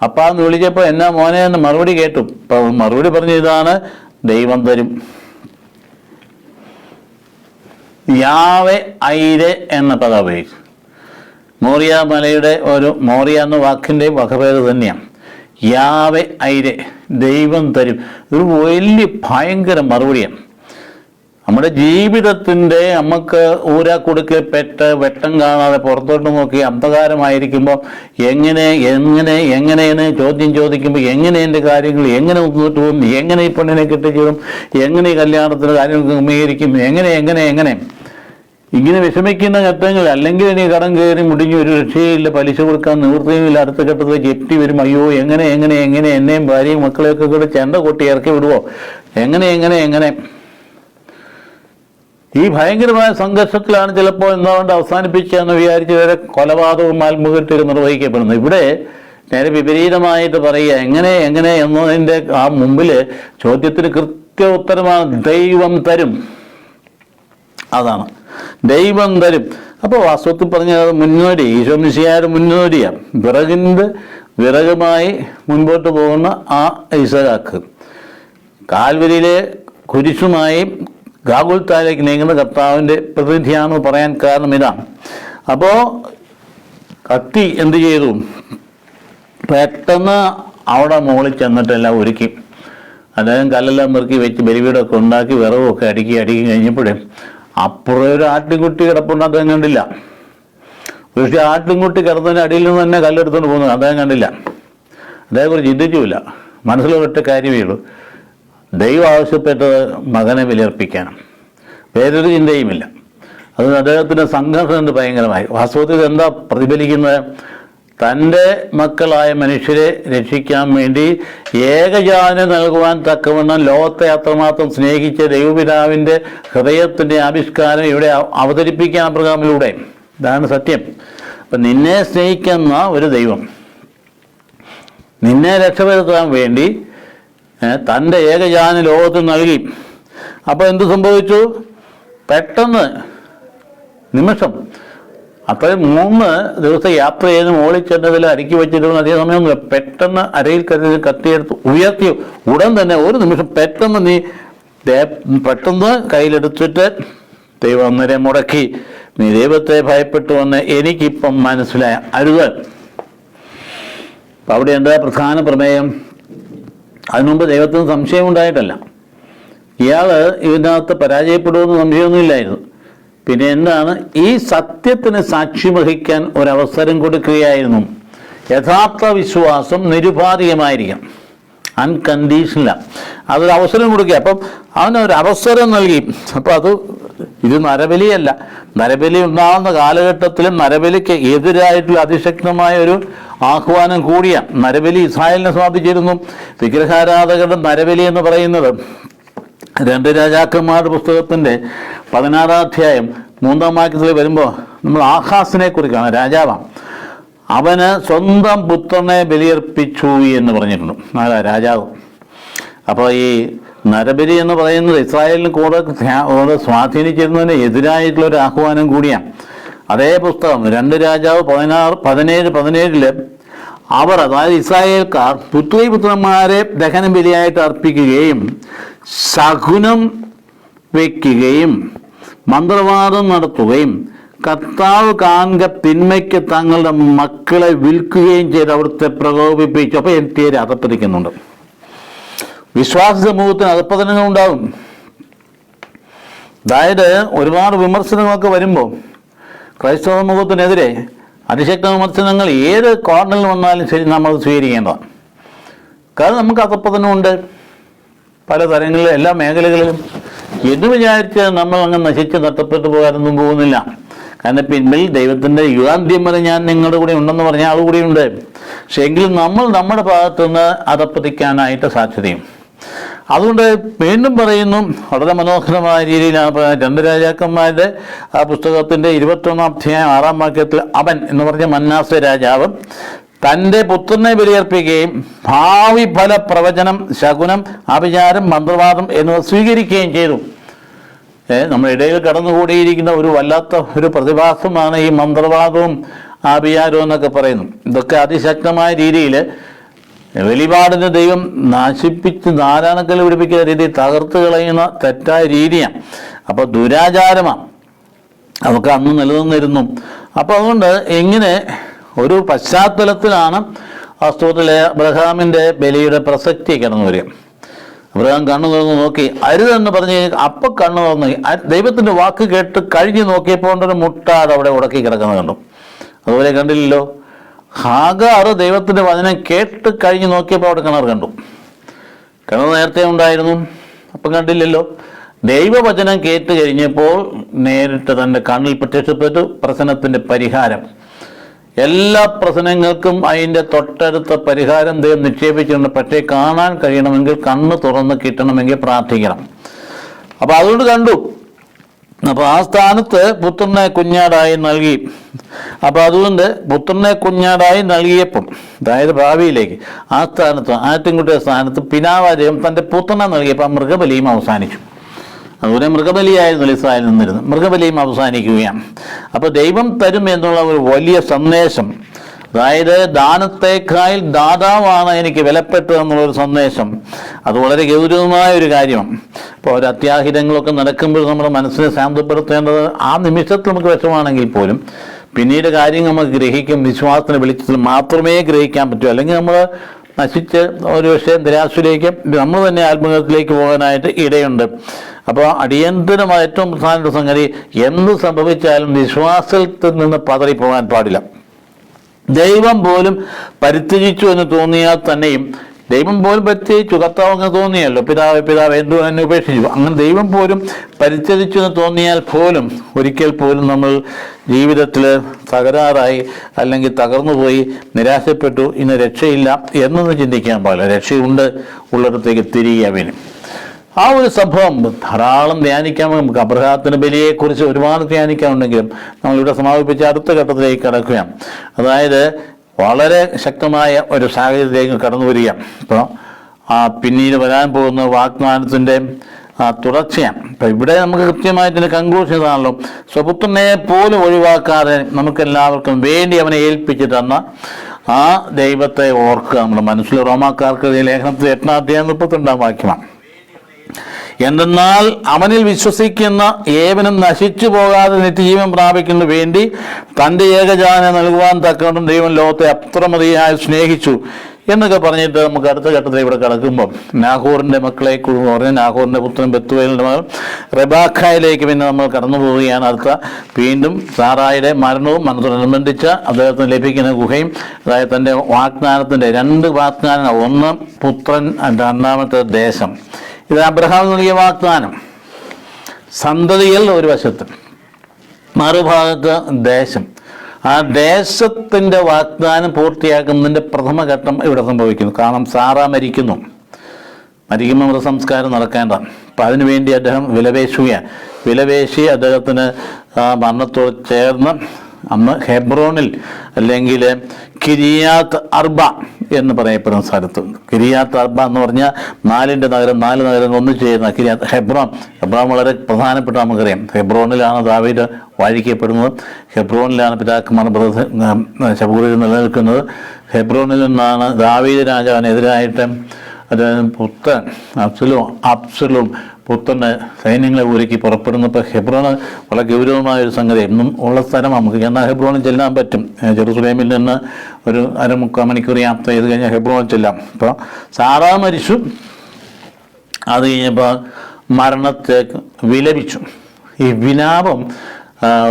അപ്പാന്ന് വിളിച്ചപ്പോൾ എന്നാ മോനെ എന്ന് മറുപടി കേട്ടു. അപ്പം മറുപടി പറഞ്ഞ ഇതാണ്, ദൈവം തരും. യാവെ ഐരെ എന്ന പദം ഉപയോഗിച്ചു. മോറിയ മലയുടെ മോറിയ എന്ന വാക്കിൻ്റെ വകഭേദം തന്നെയാണ്. യാവെ ഐരെ, ദൈവം തരും. ഒരു വലിയ ഭയങ്കര മറുപടിയാണ്. നമ്മുടെ ജീവിതത്തിൻ്റെ നമുക്ക് ഊരാക്കുടുക്കിൽ പെട്ട് വെട്ടം കാണാതെ പുറത്തോട്ട് നോക്കി അന്ധകാരമായിരിക്കുമ്പോൾ എങ്ങനെയെന്ന് ചോദ്യം ചോദിക്കുമ്പോൾ എങ്ങനെ എൻ്റെ കാര്യങ്ങൾ എങ്ങനെ മുന്നോട്ട് പോകും, എങ്ങനെ ഈ പെണ്ണിനെ കെട്ടിച്ചേരും, എങ്ങനെ ഈ കല്യാണത്തിന് കാര്യങ്ങൾ ക്രമീകരിക്കും, എങ്ങനെ ഇങ്ങനെ വിഷമിക്കുന്ന ഘട്ടങ്ങൾ, അല്ലെങ്കിൽ ഇനി കടം കയറി മുടിഞ്ഞ് ഒരു രക്ഷയില്ല, പലിശ കൊടുക്കാൻ നിവൃത്തിയുമില്ല, അടുത്ത ഘട്ടത്തിൽ ജപ്തി വരും, അയ്യോ എങ്ങനെ എന്നെയും ഭാര്യയും മക്കളെയൊക്കെ കൂടെ ചെണ്ട കൊട്ടി ഇറക്കി വിടുവോ, എങ്ങനെ ഈ ഭയങ്കരമായ സംഘർഷത്തിലാണ് ചിലപ്പോൾ എന്തുകൊണ്ട് അവസാനിപ്പിക്കുകയെന്ന് വിചാരിച്ച് വരെ കൊലപാതകവും ആത്മഹത്യയൊക്കെ നിർവഹിക്കപ്പെടുന്നത്. ഇവിടെ നേരെ വിപരീതമായിട്ട് പറയുക എങ്ങനെ എന്നതിൻ്റെ ആ മുമ്പിൽ ചോദ്യത്തിന് കൃത്യ ഉത്തരമാണ് ദൈവം തരും. അതാണ് ദൈവം തരും. അപ്പോൾ വാസ്തവത്തിൽ പറഞ്ഞത് മുന്നോടി, ഈശോ മിശിഹായുടെ മുന്നോടിയാണ്. വിറകുമായി മുൻപോട്ട് പോകുന്ന ആ ഇസഹാക്ക് കാൽവരിയിലെ കുരിശുമായി ഗാഗുൽത്തായിലേക്ക് നീങ്ങുന്ന കർത്താവിൻ്റെ പ്രതിനിധിയാണെന്ന് പറയാൻ കാരണം ഇതാണ്. അപ്പോൾ കത്തി എന്ത് ചെയ്തു? പെട്ടെന്ന് അവിടെ മുകളിൽ ചെന്നിട്ടെല്ലാം ഒരുക്കി. അദ്ദേഹം കല്ലെല്ലാം പെറുക്കി വെച്ച് ബലിവീടൊക്കെ ഉണ്ടാക്കി വിറവൊക്കെ അടുക്കി കഴിഞ്ഞപ്പോഴേ അപ്പുറം ഒരു ആട്ടിൻകുട്ടി കിടപ്പുണ്ട്, അദ്ദേഹം കണ്ടില്ല. പക്ഷേ ആട്ടിൻകുട്ടി കിടന്നതിൻ്റെ അടിയിൽ നിന്ന് തന്നെ കല്ലെടുത്തുകൊണ്ട് പോകുന്നത് അദ്ദേഹം കണ്ടില്ല. അതേക്കുറിച്ച് ചിന്തിച്ചുമില്ല. മനസ്സിലൊറ്റ കാര്യമേ ഉള്ളൂ, ദൈവം ആവശ്യപ്പെട്ടത് മകനെ ബലിയർപ്പിക്കാനും, വേറൊരു ചിന്തയുമില്ല. അത് അദ്ദേഹത്തിൻ്റെ സംഘർഷം ഭയങ്കരമായി. വാസ്തവത്തിൽ എന്താ പ്രതിഫലിക്കുന്നത്? തൻ്റെ മക്കളായ മനുഷ്യരെ രക്ഷിക്കാൻ വേണ്ടി ഏകജാതനെ നൽകുവാൻ തക്കവണ്ണം ലോകത്തെ അത്രമാത്രം സ്നേഹിച്ച ദൈവപിതാവിൻ്റെ ഹൃദയത്തിൻ്റെ ആവിഷ്കാരം ഇവിടെ അവതരിപ്പിക്കാൻ അബ്രഹാമിലൂടെ. ഇതാണ് സത്യം. അപ്പം നിന്നെ സ്നേഹിക്കുന്ന ഒരു ദൈവം നിന്നെ രക്ഷപ്പെടുത്താൻ വേണ്ടി തൻ്റെ ഏകജാന ലോകത്തിൽ നൽകി. അപ്പോൾ എന്ത് സംഭവിച്ചു? പെട്ടെന്ന് നിമിഷം അത്രയും 3 ദിവസം യാത്ര ചെയ്ത് മോളിൽ ചെന്നതിൽ അടുക്കി വെച്ചിരുന്ന അധിക സമയമൊന്നുമില്ല. പെട്ടെന്ന് അരയിൽ കത്തിയെടുത്ത് ഉയർത്തി ഉടൻ തന്നെ ഒരു നിമിഷം പെട്ടെന്ന് നീ പെട്ടെന്ന് കയ്യിലെടുത്തിട്ട് ദൈവം അന്നേരം മുടക്കി, നീ ദൈവത്തെ ഭയപ്പെട്ടു എന്ന് എനിക്കിപ്പം മനസ്സിലായ അരുത്. അപ്പം അവിടെ എന്താ പ്രധാന പ്രമേയം? അതിനുമുമ്പ് ദൈവത്തിന് സംശയം ഉണ്ടായിട്ടല്ല, ഇയാൾ ഇതിനകത്ത് പരാജയപ്പെടുമെന്ന് സംശയമൊന്നുമില്ലായിരുന്നു. പിന്നെ എന്താണ്? ഈ സത്യത്തിന് സാക്ഷി വഹിക്കാൻ ഒരവസരം കൊടുക്കുകയായിരുന്നു. യഥാർത്ഥ വിശ്വാസം നിരുപാധികമായിരിക്കണം, അൺകണ്ടീഷണലാണ്. അതൊരു അവസരം കൊടുക്കുക. അപ്പം അവനൊരു അവസരം നൽകി. അപ്പം ഇത് നരബലിയല്ല. നരബലി ഉണ്ടാകുന്ന കാലഘട്ടത്തിലും നരബലിക്ക് എതിരായിട്ടുള്ള അതിശക്തമായ ഒരു ആഹ്വാനം കൂടിയാണ്. നരബലി ഇസ്രായേലിനെ സ്വാധീനിച്ചിരുന്നു. വിഗ്രഹാരാധകരുടെ നരബലി എന്ന് പറയുന്നത് 2 രാജാക്കന്മാരുടെ പുസ്തകത്തിൻ്റെ 16-ാം അധ്യായം 3-ാം വാക്യത്തിൽ വരുമ്പോൾ നമ്മൾ ആഹാസിനെ കുറിച്ചാണ്. രാജാവാണ്. അവന് സ്വന്തം പുത്രനെ ബലിയർപ്പിച്ചു എന്ന് പറഞ്ഞിട്ടുണ്ട്. ആരാ? രാജാവ്. അപ്പോൾ ഈ നരബലി എന്ന് പറയുന്നത് ഇസ്രായേലിന് കൂടെ സ്വാധീനിച്ചിരുന്നതിന് എതിരായിട്ടുള്ള ഒരു ആഹ്വാനം കൂടിയാണ്. അതേ പുസ്തകം 2 രാജാവ് 17 അവർ, അതായത് ഇസ്രായേൽക്കാർ പുത്രിപുത്രന്മാരെ ദഹന ബലിയായിട്ട് അർപ്പിക്കുകയും ശകുനം വയ്ക്കുകയും മന്ത്രവാദം നടത്തുകയും കർത്താവ് കാണുക തിന്മയ്ക്ക് തങ്ങളുടെ മക്കളെ വിൽക്കുകയും ചെയ്ത് അവിടുത്തെ പ്രകോപിപ്പിച്ചു. അപ്പോൾ പേര് അധപ്പതിക്കുന്നുണ്ട്. വിശ്വാസ സമൂഹത്തിന് അധപ്പതനങ്ങൾ ഉണ്ടാകും. അതായത് ഒരുപാട് വിമർശനങ്ങളൊക്കെ വരുമ്പോൾ ക്രൈസ്തവ സമൂഹത്തിനെതിരെ അതിശക്ത വിമർശനങ്ങൾ ഏത് കോർണറിൽ വന്നാലും ശരി നമ്മൾ സ്വീകരിക്കേണ്ടതാണ്. കാരണം നമുക്ക് അധപ്പതനമുണ്ട് പല തരങ്ങളിലും, എല്ലാ മേഖലകളിലും. എന്ന് വിചാരിച്ച് നമ്മൾ അങ്ങ് നശിച്ച് നഷ്ടപ്പെട്ടു പോകാനൊന്നും പോകുന്നില്ല. കാരണം പിന്നിൽ ദൈവത്തിൻ്റെ യുഗാന്ത്യം വരെ ഞാൻ നിങ്ങളുടെ കൂടെ ഉണ്ടെന്ന് പറഞ്ഞ ആൾ കൂടിയുണ്ട്. പക്ഷെ എങ്കിലും നമ്മൾ നമ്മുടെ ഭാഗത്തുനിന്ന് അധപ്പതിക്കാനായിട്ട് സാധ്യതയും. അതുകൊണ്ട് വീണ്ടും പറയുന്നു, വളരെ മനോഹരമായ രീതിയിൽ 2 രാജാക്കന്മാരുടെ ആ പുസ്തകത്തിൻ്റെ 21-ാം അധ്യായം 6-ാം വാക്യത്തിൽ അവൻ എന്ന് പറഞ്ഞ മനാസെ രാജാവ് തൻ്റെ പുത്രനെ ബലിയർപ്പിക്കുകയും ഭാവി ഫല പ്രവചനം, ശകുനം, ആഭിചാരം, മന്ത്രവാദം എന്നിവ സ്വീകരിക്കുകയും ചെയ്തു. നമ്മുടെ ഇടയിൽ കടന്നുകൂടിയിരിക്കുന്ന ഒരു വല്ലാത്ത ഒരു പ്രതിഭാസമാണ് ഈ മന്ത്രവാദവും ആഭിചാരവും എന്നൊക്കെ പറയുന്നു. ഇതൊക്കെ അതിശക്തമായ രീതിയിൽ വെളിപാടിന് ദൈവം നശിപ്പിച്ച് നാരായണക്കൽ പിടിപ്പിക്കുന്ന രീതിയിൽ തകർത്ത് കളയുന്ന തെറ്റായ രീതിയാണ്. അപ്പോൾ ദുരാചാരമാണ്, അതൊക്കെ അന്ന് നിലനിന്നിരുന്നു. അപ്പോൾ അതുകൊണ്ട് ഇങ്ങനെ ഒരു പശ്ചാത്തലത്തിലാണ് വാസ്തവത്തിലെ അബ്രഹാമിൻ്റെ ബലിയുടെ പ്രസക്തി കടന്നു വരിക. അബ്രഹാം കണ്ണു തുറന്ന് നോക്കി, അരുതെന്ന് പറഞ്ഞ് അപ്പം കണ്ണു തുറന്ന് ദൈവത്തിൻ്റെ വാക്ക് കേട്ട് കഴിഞ്ഞ് നോക്കിയപ്പോൾ ഒരു മുട്ടാട് അവിടെ ഉടക്കി കിടക്കുന്നത് കണ്ടു. അതുപോലെ കണ്ടില്ലല്ലോ. ഹാഗാർ ദൈവത്തിൻ്റെ വചനം കേട്ട് കഴിഞ്ഞ് നോക്കിയപ്പോൾ അവിടെ കിണർ കണ്ടു. കിണർ നേരത്തെ ഉണ്ടായിരുന്നു, അപ്പം കണ്ടില്ലല്ലോ. ദൈവവചനം കേട്ട് കഴിഞ്ഞപ്പോൾ നേരിട്ട് തൻ്റെ കണ്ണിൽ പ്രത്യക്ഷപ്പെട്ടു പ്രശ്നത്തിൻ്റെ പരിഹാരം. എല്ലാ പ്രശ്നങ്ങൾക്കും അതിൻ്റെ തൊട്ടടുത്ത പരിഹാരം ദൈവം നിക്ഷേപിച്ചിട്ടുണ്ട്. പക്ഷേ കാണാൻ കഴിയണമെങ്കിൽ കണ്ണ് തുറന്ന് കിട്ടണമെങ്കിൽ പ്രാർത്ഥിക്കണം. അപ്പോൾ അതുകൊണ്ട് കണ്ടു. അപ്പോൾ ആ സ്ഥാനത്ത് പുത്രനെ കുഞ്ഞാടായി നൽകി. അപ്പോൾ അതുകൊണ്ട് പുത്രനെ കുഞ്ഞാടായി നൽകിയപ്പം, അതായത് ഭാവിയിലേക്ക് ആ സ്ഥാനത്ത് ആറ്റിൻകുട്ടിയുടെ സ്ഥാനത്ത് പിതാവാചകം തൻ്റെ പുത്രനെ നൽകിയപ്പോൾ ആ മൃഗബലിയും അവസാനിച്ചു. അതുപോലെ മൃഗബലിയായിരുന്നു ഇസ്രായേലിൽ നിന്നിരുന്നു. മൃഗബലിയും അവസാനിക്കുകയാണ്. അപ്പോൾ ദൈവം തരും എന്നുള്ള ഒരു വലിയ സന്ദേശം, അതായത് ദാനത്തേക്കാൾ ദാതാവാണ് എനിക്ക് വിലപ്പെട്ടത് എന്നുള്ളൊരു സന്ദേശം, അത് വളരെ ഗൗരവമായ ഒരു കാര്യമാണ്. ഇപ്പോൾ ഒരു അത്യാഹിതങ്ങളൊക്കെ നടക്കുമ്പോൾ നമ്മുടെ മനസ്സിനെ ശാന്തപ്പെടുത്തേണ്ടത് ആ നിമിഷത്തിൽ നമുക്ക് വിഷമാണെങ്കിൽ പോലും പിന്നീട് കാര്യങ്ങൾ നമുക്ക് ഗ്രഹിക്കും. വിശ്വാസത്തിന് വെളിച്ചത്തിൽ മാത്രമേ ഗ്രഹിക്കാൻ പറ്റൂ. അല്ലെങ്കിൽ നമ്മൾ നശിച്ച് ഒരു പക്ഷേ നിരാശയിലേക്ക് നമ്മൾ തന്നെ ആത്മഹത്യത്തിലേക്ക് പോകാനായിട്ട് ഇടയുണ്ട്. അപ്പോൾ അടിയന്തരമായ ഏറ്റവും പ്രധാനപ്പെട്ട സംഗതി, എന്ത് സംഭവിച്ചാലും വിശ്വാസത്തിൽ നിന്ന് പതറിപ്പോകാൻ പാടില്ല. ദൈവം പോലും പരിത്യജിച്ചു എന്ന് തോന്നിയാൽ തന്നെയും, ദൈവം പോലും പരിത്യജിച്ചു, കർത്താവെന്ന് തോന്നിയല്ലോ, പിതാവ് എന്തു എന്നെ ഉപേക്ഷിച്ചു, അങ്ങനെ ദൈവം പോലും പരിത്യജിച്ചു എന്ന് തോന്നിയാൽ പോലും ഒരിക്കൽ പോലും നമ്മൾ ജീവിതത്തിൽ തകരാറായി അല്ലെങ്കിൽ തകർന്നുപോയി നിരാശപ്പെട്ടു ഇന്ന് രക്ഷയില്ല എന്നൊന്നും ചിന്തിക്കാൻ പാടില്ല. രക്ഷയുണ്ട്, ഉള്ളിടത്തേക്ക് തിരികെ അവന്. ആ ഒരു സംഭവം ധാരാളം ധ്യാനിക്കാം. നമുക്ക് അബ്രഹാത്തിന്റെ ബലിയെക്കുറിച്ച് ഒരുപാട് ധ്യാനിക്കാനുണ്ടെങ്കിലും നമ്മളിവിടെ സമാപിപ്പിച്ച അടുത്ത ഘട്ടത്തിലേക്ക് കടക്കുകയാണ്. അതായത് വളരെ ശക്തമായ ഒരു സാഹചര്യത്തിലേക്ക് കടന്നു വരിക. ഇപ്പോൾ പിന്നീട് വരാൻ പോകുന്ന വാഗ്ദാനത്തിൻ്റെ തുടർച്ചയാണ്. അപ്പം ഇവിടെ നമുക്ക് കൃത്യമായിട്ട് കൺക്ലൂഷൻ ഇതാണല്ലോ, സ്വപുത്രനെ പോലും ഒഴിവാക്കാതെ നമുക്കെല്ലാവർക്കും വേണ്ടി അവനെ ഏൽപ്പിച്ചു തന്ന ആ ദൈവത്തെ ഓർക്കുക. നമ്മുടെ മനസ്സിൽ റോമാക്കാർക്ക് ലേഖനത്തിൽ 8-ാം അധ്യായം 32-ാം വാക്യമാണ്. എന്തെന്നാൽ അവനിൽ വിശ്വസിക്കുന്ന ഏവനും നശിച്ചു പോകാതെ നിത്യജീവൻ പ്രാപിക്കുന്നതിന് വേണ്ടി തൻ്റെ ഏകജാതനെ നൽകുവാൻ തക്കവണ്ണം ദൈവം ലോകത്തെ അത്രമതിയായി സ്നേഹിച്ചു എന്നൊക്കെ പറഞ്ഞിട്ട് നമുക്ക് അടുത്ത ഘട്ടത്തിൽ ഇവിടെ കിടക്കുമ്പോൾ നാഹോറിൻ്റെ മക്കളെ പറഞ്ഞ് നാഹോറിൻ്റെ പുത്രൻ ബെത്തുവേലിൻ്റെ മകൾ റെബാഖയിലേക്ക് പിന്നെ നമ്മൾ കടന്നു പോവുകയാണ്. അടുത്ത വീണ്ടും സാറായുടെ മരണവും മരണത്തോടനുബന്ധിച്ച് അദ്ദേഹത്തിന് ലഭിക്കുന്ന ഗുഹയും, അതായത് തൻ്റെ വാഗ്ദാനത്തിൻ്റെ 2 വാഗ്ദാനം, ഒന്ന് പുത്രൻ, രണ്ടാമത്തെ ദേശം. ഇത് അബ്രഹാം നൽകിയ വാഗ്ദാനം. സന്തതികൾ ഒരു വശത്ത്, മറുഭാഗത്ത് ദേശം. ആ ദേശത്തിൻ്റെ വാഗ്ദാനം പൂർത്തിയാക്കുന്നതിൻ്റെ പ്രഥമഘട്ടം ഇവിടെ സംഭവിക്കുന്നു. കാരണം സാറ മരിക്കുമ്പോൾ മൃതസംസ്കാരം നടക്കേണ്ടതാണ്. അപ്പം അതിനുവേണ്ടി അദ്ദേഹം വിലപേശി അദ്ദേഹത്തിന് മരണത്തോട് ചേർന്ന് അന്ന് ഹെബ്രോണിൽ അല്ലെങ്കിൽ കിരിയാത്ത് അർബ എന്ന് പറയപ്പെടുന്ന സ്ഥലത്ത്, കിരിയാത്ത് അർബ എന്ന് പറഞ്ഞാൽ 4 നഗരം ഒന്നിച്ചു ചേരുന്ന ഹെബ്രോൺ വളരെ പ്രധാനപ്പെട്ട, നമുക്കറിയാം. ഹെബ്രോണിലാണ് ദാവീദ് വാഴിക്കപ്പെടുന്നത്, ഹെബ്രോണിലാണ് പിതാക്കന്മാർ ശബൂറിൽ നിലനിൽക്കുന്നത്. ഹെബ്രോണിൽ നിന്നാണ് ദാവീദ് രാജാവിനെതിരായിട്ട് പുത്രൻ അബ്സലോം പുത്രന് സൈന്യങ്ങളെ ഒരുക്കി പുറപ്പെടുന്നപ്പോൾ ഹെബ്രോണ് വളരെ ഗൗരവമായൊരു സംഗതി. എന്നും ഉള്ള സ്ഥലം നമുക്ക് എന്നാൽ ഹെബ്രോണിൽ ചെല്ലാൻ പറ്റും. ജെറുസലേമിൽ നിന്ന് ഒരു 1/4 മണിക്കൂർ യാത്ര ചെയ്ത് കഴിഞ്ഞാൽ ഹെബ്രോണിൽ ചെല്ലാം. അപ്പോൾ സാറാ മരിച്ചു. അത് കഴിഞ്ഞപ്പോൾ മരണത്തേക്ക് വിലപിച്ചു. ഈ വിലാപം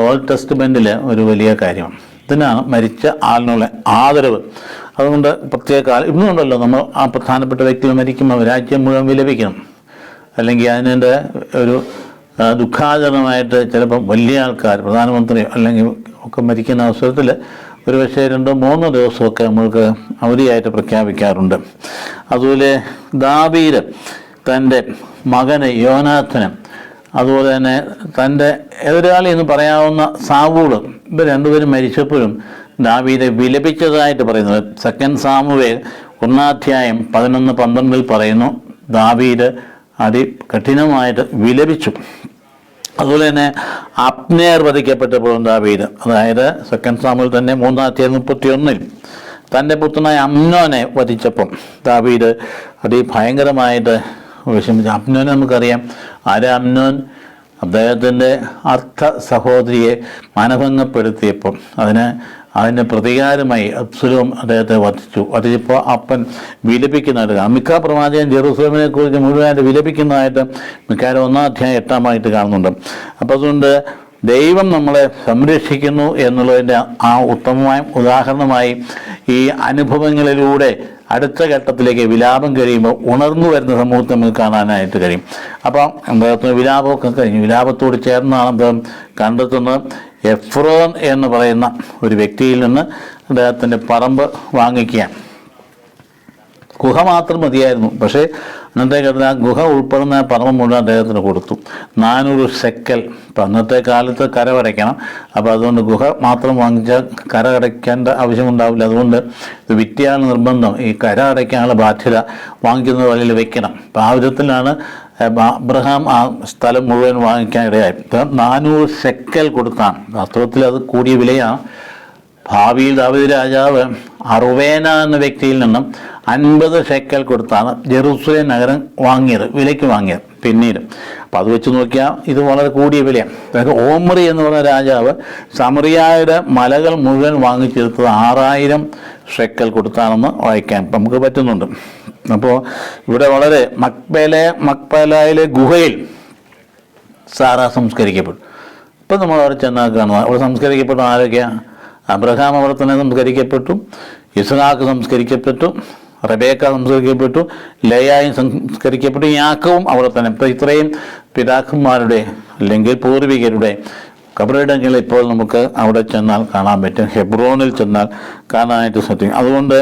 ഓൾഡ് ടെസ്റ്റ്മെൻറ്റിൽ ഒരു വലിയ കാര്യമാണ്. ഇതിനാണ് മരിച്ച ആളിനുള്ള ആദരവ്. അതുകൊണ്ട് പ്രത്യേക ഇന്നുണ്ടല്ലോ നമ്മൾ ആ പ്രധാനപ്പെട്ട വ്യക്തികൾ മരിക്കുമ്പോൾ രാജ്യം മുഴുവൻ വിലപിക്കണം. അല്ലെങ്കിൽ അതിൻ്റെ ഒരു ദുഃഖാചരണമായിട്ട് ചിലപ്പം വലിയ ആൾക്കാർ, പ്രധാനമന്ത്രി അല്ലെങ്കിൽ ഒക്കെ മരിക്കുന്ന അവസരത്തിൽ ഒരു പക്ഷേ 2-3 ദിവസമൊക്കെ നമ്മൾക്ക് അവധിയായിട്ട് പ്രഖ്യാപിക്കാറുണ്ട്. അതുപോലെ ദാവീദ് തൻ്റെ മകന് യോനാഥന്, അതുപോലെ തന്നെ തൻ്റെ എതിരാളി എന്ന് പറയാവുന്ന സാവൂൾ, ഇവർ രണ്ടുപേരും മരിച്ചപ്പോഴും ദാവീദ് വിലപിച്ചതായിട്ട് പറയുന്നത് 2 സാമുവേൽ 1-ാം അധ്യായം 11-12 പറയുന്നു. ദാവീദ് അതികഠിനമായിട്ട് വിലപിച്ചു. അതുപോലെ തന്നെ അബ്നേർ വധിക്കപ്പെട്ടപ്പോഴും ദാവീദ്, അതായത് 2 സാമുവേൽ തന്നെ 3-ാം അധ്യായം 31 തൻ്റെ പുത്രനായ അമ്നോനെ വധിച്ചപ്പം ദാവീദ് അതിഭയങ്കരമായിട്ട് വിഷമിച്ചു. അമ്നോനെ നമുക്കറിയാം. ആരാ അമ്നോൻ? അദ്ദേഹത്തിൻ്റെ അർത്ഥ സഹോദരിയെ മാനഭംഗപ്പെടുത്തിയപ്പം അതിന് പ്രതികാരമായി അബ്സലോം അദ്ദേഹത്തെ വധിച്ചപ്പോൾ അപ്പൻ വിലപിക്കുന്നതായിട്ട് മിക്ക പ്രവാചകൻ ജെറുസലേമിനെ കുറിച്ച് മുഴുവനായിട്ട് വിലപിക്കുന്നതായിട്ട് മിക്കവാറും 1-ാം അധ്യായം 8-ാമായിട്ട് കാണുന്നുണ്ട്. അപ്പോൾ അതുകൊണ്ട് ദൈവം നമ്മളെ സംരക്ഷിക്കുന്നു എന്നുള്ളതിൻ്റെ ആ ഉത്തമമായ ഉദാഹരണമായി ഈ അനുഭവങ്ങളിലൂടെ അടുത്ത ഘട്ടത്തിലേക്ക് വിലാപം കഴിയുമ്പോൾ ഉണർന്നു വരുന്ന സമൂഹത്തെ നമുക്ക് കാണാനായിട്ട് കഴിയും. അപ്പം അദ്ദേഹത്തിന് വിലാപമൊക്കെ കഴിഞ്ഞു. വിലാപത്തോട് ചേർന്നാണ് അദ്ദേഹം കണ്ടെത്തുന്നത് എഫ്രോൻ എന്ന് പറയുന്ന ഒരു വ്യക്തിയിൽ നിന്ന് അദ്ദേഹത്തിൻ്റെ പറമ്പ് വാങ്ങിക്കുകയാണ്. ഗുഹ മാത്രം മതിയായിരുന്നു. പക്ഷേ അന്നത്തെ കാലത്ത് ആ ഗുഹ ഉൾപ്പെടുന്ന പറമ്പ് മുഴുവൻ അദ്ദേഹത്തിന് കൊടുത്തു. 400 ഷെക്കൽ. ഇപ്പം അന്നത്തെ കാലത്ത് കരമടയ്ക്കണം. അപ്പോൾ അതുകൊണ്ട് ഗുഹ മാത്രം വാങ്ങിച്ചാൽ കര അടയ്ക്കേണ്ട ആവശ്യമുണ്ടാവില്ല. അതുകൊണ്ട് ഇത് വിറ്റിയാണ് നിർബന്ധം. ഈ കര അടയ്ക്കാനുള്ള ബാധ്യത വാങ്ങിക്കുന്ന വഴിയിൽ വെക്കണം. അപ്പോൾ ആ വിധത്തിലാണ് അബ്രഹാം ആ സ്ഥലം മുഴുവൻ വാങ്ങിക്കാൻ ഇടയായി. 400 ഷെക്കൽ കൊടുത്താണ്. വാസ്തവത്തിൽ അത് കൂടിയ വിലയാണ്. ഭാവിയിൽ ദാവീദ് രാജാവ് അറുവേന എന്ന വ്യക്തിയിൽ നിന്നും 50 ഷെക്കൽ കൊടുത്താണ് ജെറുസലേം നഗരം വിലയ്ക്ക് വാങ്ങിയത് പിന്നീട്. അപ്പം അത് വെച്ച് നോക്കിയാൽ ഇത് വളരെ കൂടിയ വിലയാണ്. അതായത് ഓമ്രി എന്ന് പറഞ്ഞ രാജാവ് സമറിയായുടെ മലകൾ മുഴുവൻ വാങ്ങിച്ചെടുത്തത് 6000 ഷെക്കൽ കൊടുത്താണെന്ന് വായിക്കാൻ നമുക്ക് പറ്റുന്നുണ്ട്. അപ്പോൾ ഇവിടെ വളരെ മക്പേലായിലെ ഗുഹയിൽ സാറ സംസ്കരിക്കപ്പെട്ടു. ഇപ്പം നമ്മൾ അവിടെ ചെന്നാൽ കാണുക അവിടെ സംസ്കരിക്കപ്പെട്ടു ആരൊക്കെയാണ്? അബ്രഹാം അവിടെ തന്നെ സംസ്കരിക്കപ്പെട്ടു, ഇസ്ഹാക്ക് സംസ്കരിക്കപ്പെട്ടു, റബേക്ക സംസ്കരിക്കപ്പെട്ടു, ലേയായും സംസ്കരിക്കപ്പെട്ടു, യാക്കോബും അവിടെ തന്നെ. ഇപ്പം ഇത്രയും പിതാക്കന്മാരുടെ അല്ലെങ്കിൽ പൂർവികരുടെ കബറിടങ്ങൾ ഇപ്പോൾ നമുക്ക് അവിടെ ചെന്നാൽ കാണാൻ പറ്റും. ഹെബ്രോണിൽ ചെന്നാൽ കാണാനായിട്ട് സാധിക്കും. അതുകൊണ്ട്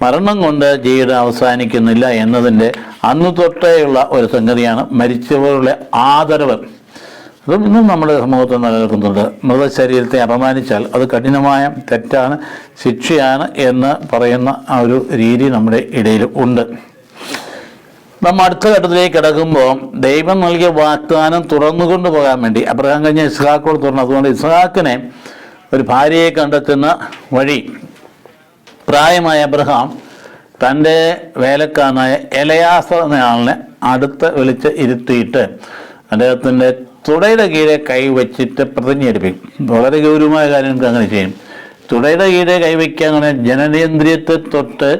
മരണം കൊണ്ട് ജീവിതം അവസാനിക്കുന്നില്ല എന്നതിൻ്റെ അന്ന് തൊട്ടേയുള്ള ഒരു സംഗതിയാണ് മരിച്ചവരുടെ ആദരവ്. അതും ഇന്നും നമ്മുടെ സമൂഹത്തിൽ നിലനിൽക്കുന്നുണ്ട്. മൃതശരീരത്തെ അപമാനിച്ചാൽ അത് കഠിനമായ തെറ്റാണ്, ശിക്ഷയാണ് എന്ന് പറയുന്ന ആ ഒരു രീതി നമ്മുടെ ഇടയിൽ ഉണ്ട്. നമ്മൾ അടുത്ത ഘട്ടത്തിലേക്ക് കിടക്കുമ്പോൾ ദൈവം നൽകിയ വാഗ്ദാനം തുറന്നുകൊണ്ട് പോകാൻ വേണ്ടി അബ്രഹാം കഴിഞ്ഞ ഇസ്ഹാക്കോട് തുറന്നു. അതുകൊണ്ട് ഇസ്ഹാക്കിനെ ഒരു ഭാര്യയെ കണ്ടെത്തുന്ന വഴി പ്രായമായ അബ്രഹാം തൻ്റെ വേലക്കാരനായ എലയാസർ എന്ന ആളിനെ അടുത്ത് വിളിച്ച് ഇരുത്തിയിട്ട് അദ്ദേഹത്തിൻ്റെ തുടയുടെ കീഴെ കൈവച്ചിട്ട് പ്രതിജ്ഞ എടുപ്പിക്കും. വളരെ ഗൗരവമായ കാര്യങ്ങൾക്ക് അങ്ങനെ ചെയ്യും. തുടയുടെ കീഴെ കൈവയ്ക്കുക അങ്ങനെ ജനനേന്ദ്രിയത്തെ തൊട്ട്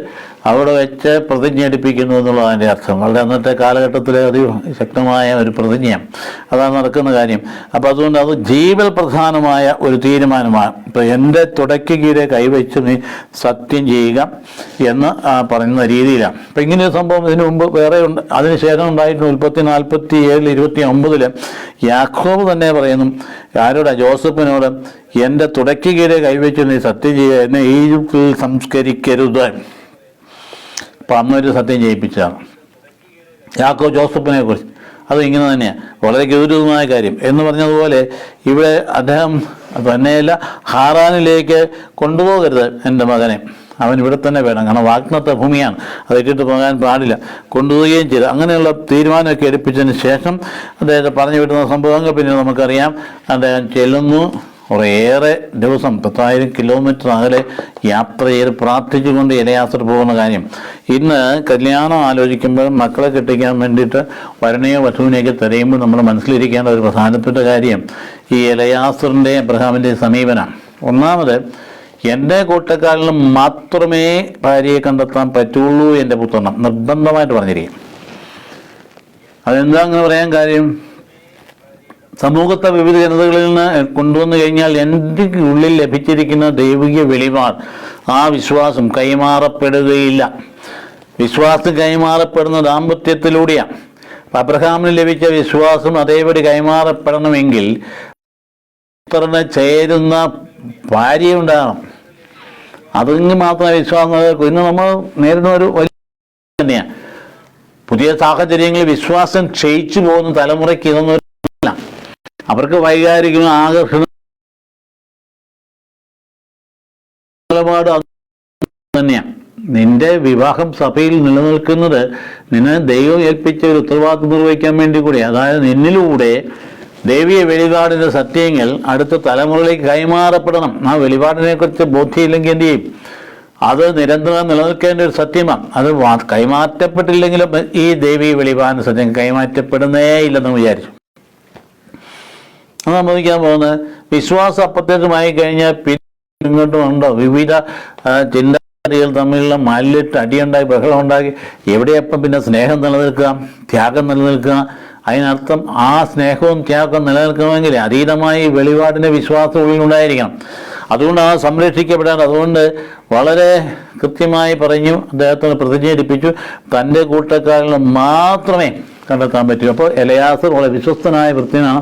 അവിടെ വെച്ച് പ്രതിജ്ഞ എടുപ്പിക്കുന്നു എന്നുള്ളത് അതിൻ്റെ അർത്ഥം. വളരെ അന്നത്തെ കാലഘട്ടത്തിൽ അതിശക്തമായ ഒരു പ്രതിജ്ഞയാണ്, അതാണ് നടക്കുന്ന കാര്യം. അപ്പോൾ അതുകൊണ്ട് അത് ജീവൽ പ്രധാനമായ ഒരു തീരുമാനമാണ്. ഇപ്പോൾ എൻ്റെ തുടയ്ക്ക് കീഴെ കൈവച്ച് നീ സത്യം ചെയ്യുക എന്ന് പറയുന്ന രീതിയിലാണ്. അപ്പം ഇങ്ങനെയൊരു സംഭവം ഇതിനു മുമ്പ് വേറെ ഉണ്ട്, അതിനുശേഷം ഉണ്ടായിരുന്നു. 47:29 യാക്കോബ് തന്നെ പറയുന്നു, ആരോടാ? ജോസഫിനോട്, എൻ്റെ തുടയ്ക്ക് കീഴെ കൈവച്ച് നീ സത്യം ചെയ്യുക, എന്നെ ഈജിപ്തിൽ സംസ്കരിക്കരുത്. അപ്പം അന്നൊരു സത്യം ചെയ്യിപ്പിച്ചതാണ് യാക്കോബ് ജോസഫിനെ കുറിച്ച്. അത് ഇങ്ങനെ തന്നെയാണ്, വളരെ ഗൗരവമായ കാര്യം എന്ന് പറഞ്ഞതുപോലെ ഇവിടെ അദ്ദേഹം തന്നെയല്ല, ഹാറാനിലേക്ക് കൊണ്ടുപോകരുത് എൻ്റെ മകനെ, അവൻ ഇവിടെ തന്നെ വേണം, കാരണം വാഗ്ദത്ത ഭൂമിയാണ്, അത് ഇട്ടിട്ട് പോകാൻ പാടില്ല, കൊണ്ടുപോവുകയും ചെയ്തു. അങ്ങനെയുള്ള തീരുമാനമൊക്കെ എടുപ്പിച്ചതിന് ശേഷം അദ്ദേഹത്തെ പറഞ്ഞു വിടുന്ന സംഭവങ്ങൾ പിന്നെ നമുക്കറിയാം. അദ്ദേഹം ചെല്ലുന്നു, കുറേയേറെ ദിവസം 10,000 കിലോമീറ്റർ അകലെ യാത്ര ചെയ്ത് പ്രാർത്ഥിച്ചുകൊണ്ട് എലയാസർ പോകുന്ന കാര്യം. ഇന്ന് കല്യാണം ആലോചിക്കുമ്പോഴും മക്കളെ കെട്ടിക്കാൻ വേണ്ടിയിട്ട് വരനെയോ വധുവിനെയൊക്കെ തിരയുമ്പോൾ നമ്മൾ മനസ്സിലിരിക്കേണ്ട ഒരു പ്രധാനപ്പെട്ട കാര്യം ഈ എലയാസറിൻ്റെ അബ്രഹാമിൻ്റെ സമീപനമാണ്. ഒന്നാമത്, എൻ്റെ കൂട്ടക്കാരിലും മാത്രമേ ഭാര്യയെ കണ്ടെത്താൻ പറ്റുള്ളൂ എൻ്റെ പുത്രനം നിർബന്ധമായിട്ട് പറഞ്ഞിരിക്കും. അതെന്താ അങ്ങനെ പറയാൻ കാര്യം? സമൂഹത്തെ വിവിധ ജനതകളിൽ നിന്ന് കൊണ്ടുവന്നു കഴിഞ്ഞാൽ എൻ്റെ ഉള്ളിൽ ലഭിച്ചിരിക്കുന്ന ദൈവിക വെളിപാട്, ആ വിശ്വാസം കൈമാറപ്പെടുകയില്ല. വിശ്വാസം കൈമാറപ്പെടുന്ന ദാമ്പത്യത്തിലൂടെയാണ്. അബ്രഹാമിന് ലഭിച്ച വിശ്വാസം അതേപടി കൈമാറപ്പെടണമെങ്കിൽ പുത്രന് ചേരുന്ന ഭാര്യ ഉണ്ടാകണം. അതിന് മാത്രമേ വിശ്വാസം. ഇന്ന് നമ്മൾ നേരിടുന്ന ഒരു വലിയ തന്നെയാണ്. പുതിയ സാഹചര്യങ്ങളിൽ വിശ്വാസം ക്ഷയിച്ചു പോകുന്ന തലമുറയ്ക്ക് ഇതൊന്നും അവർക്ക് വൈകാരിക ആകർഷണം തന്നെയാണ്. നിന്റെ വിവാഹം സഭയിൽ നിലനിൽക്കുന്നത് നിന്നെ ദൈവം ഏൽപ്പിച്ച ഒരു ഉത്തരവാദിത്വം നിർവഹിക്കാൻ വേണ്ടി കൂടി. അതായത് നിന്നിലൂടെ ദൈവീയ വെളിപാടിൻ്റെ സത്യങ്ങൾ അടുത്ത തലമുറയിലേക്ക് കൈമാറപ്പെടണം. ആ വെളിപാടിനെ കുറിച്ച് ബോധ്യമില്ലെങ്കിൽ എന്ത് ചെയ്യും? അത് നിരന്തരം നിലനിൽക്കേണ്ട ഒരു സത്യമാണ്. അത് കൈമാറ്റപ്പെട്ടില്ലെങ്കിലും ഈ ദൈവീയ വെളിപാടിൻ്റെ സത്യം കൈമാറ്റപ്പെടുന്നേ ഇല്ലെന്ന് വിചാരിച്ചു. അത് സംഭവിക്കാൻ പോകുന്നത് വിശ്വാസം അപ്രത്യക്ഷമായി കഴിഞ്ഞാൽ പിന്നെ ഇങ്ങോട്ടും ഉണ്ടോ വിവിധ ചിന്താഗതികൾ തമ്മിലുള്ള മല്ലിട്ട് അടിയുണ്ടാക്കി ബഹളം ഉണ്ടാക്കി എവിടെയപ്പം പിന്നെ സ്നേഹം നിലനിൽക്കുക, ത്യാഗം നിലനിൽക്കുക? അതിനർത്ഥം ആ സ്നേഹവും ത്യാഗവും നിലനിൽക്കണമെങ്കിൽ അതീതമായി വെളിപാടിൻ്റെ വിശ്വാസം ഉള്ളിലുണ്ടായിരിക്കണം. അതുകൊണ്ട് ആ സംരക്ഷിക്കപ്പെടാൻ. അതുകൊണ്ട് വളരെ കൃത്യമായി പറഞ്ഞു, അദ്ദേഹത്തിന് പ്രതിജ്ഞ എടുപ്പിച്ചു, തൻ്റെ കൂട്ടക്കാരിൽ മാത്രമേ കണ്ടെത്താൻ പറ്റൂ. അപ്പോൾ എലയാസർ വളരെ വിശ്വസ്തനായ വൃത്തിനാണ്,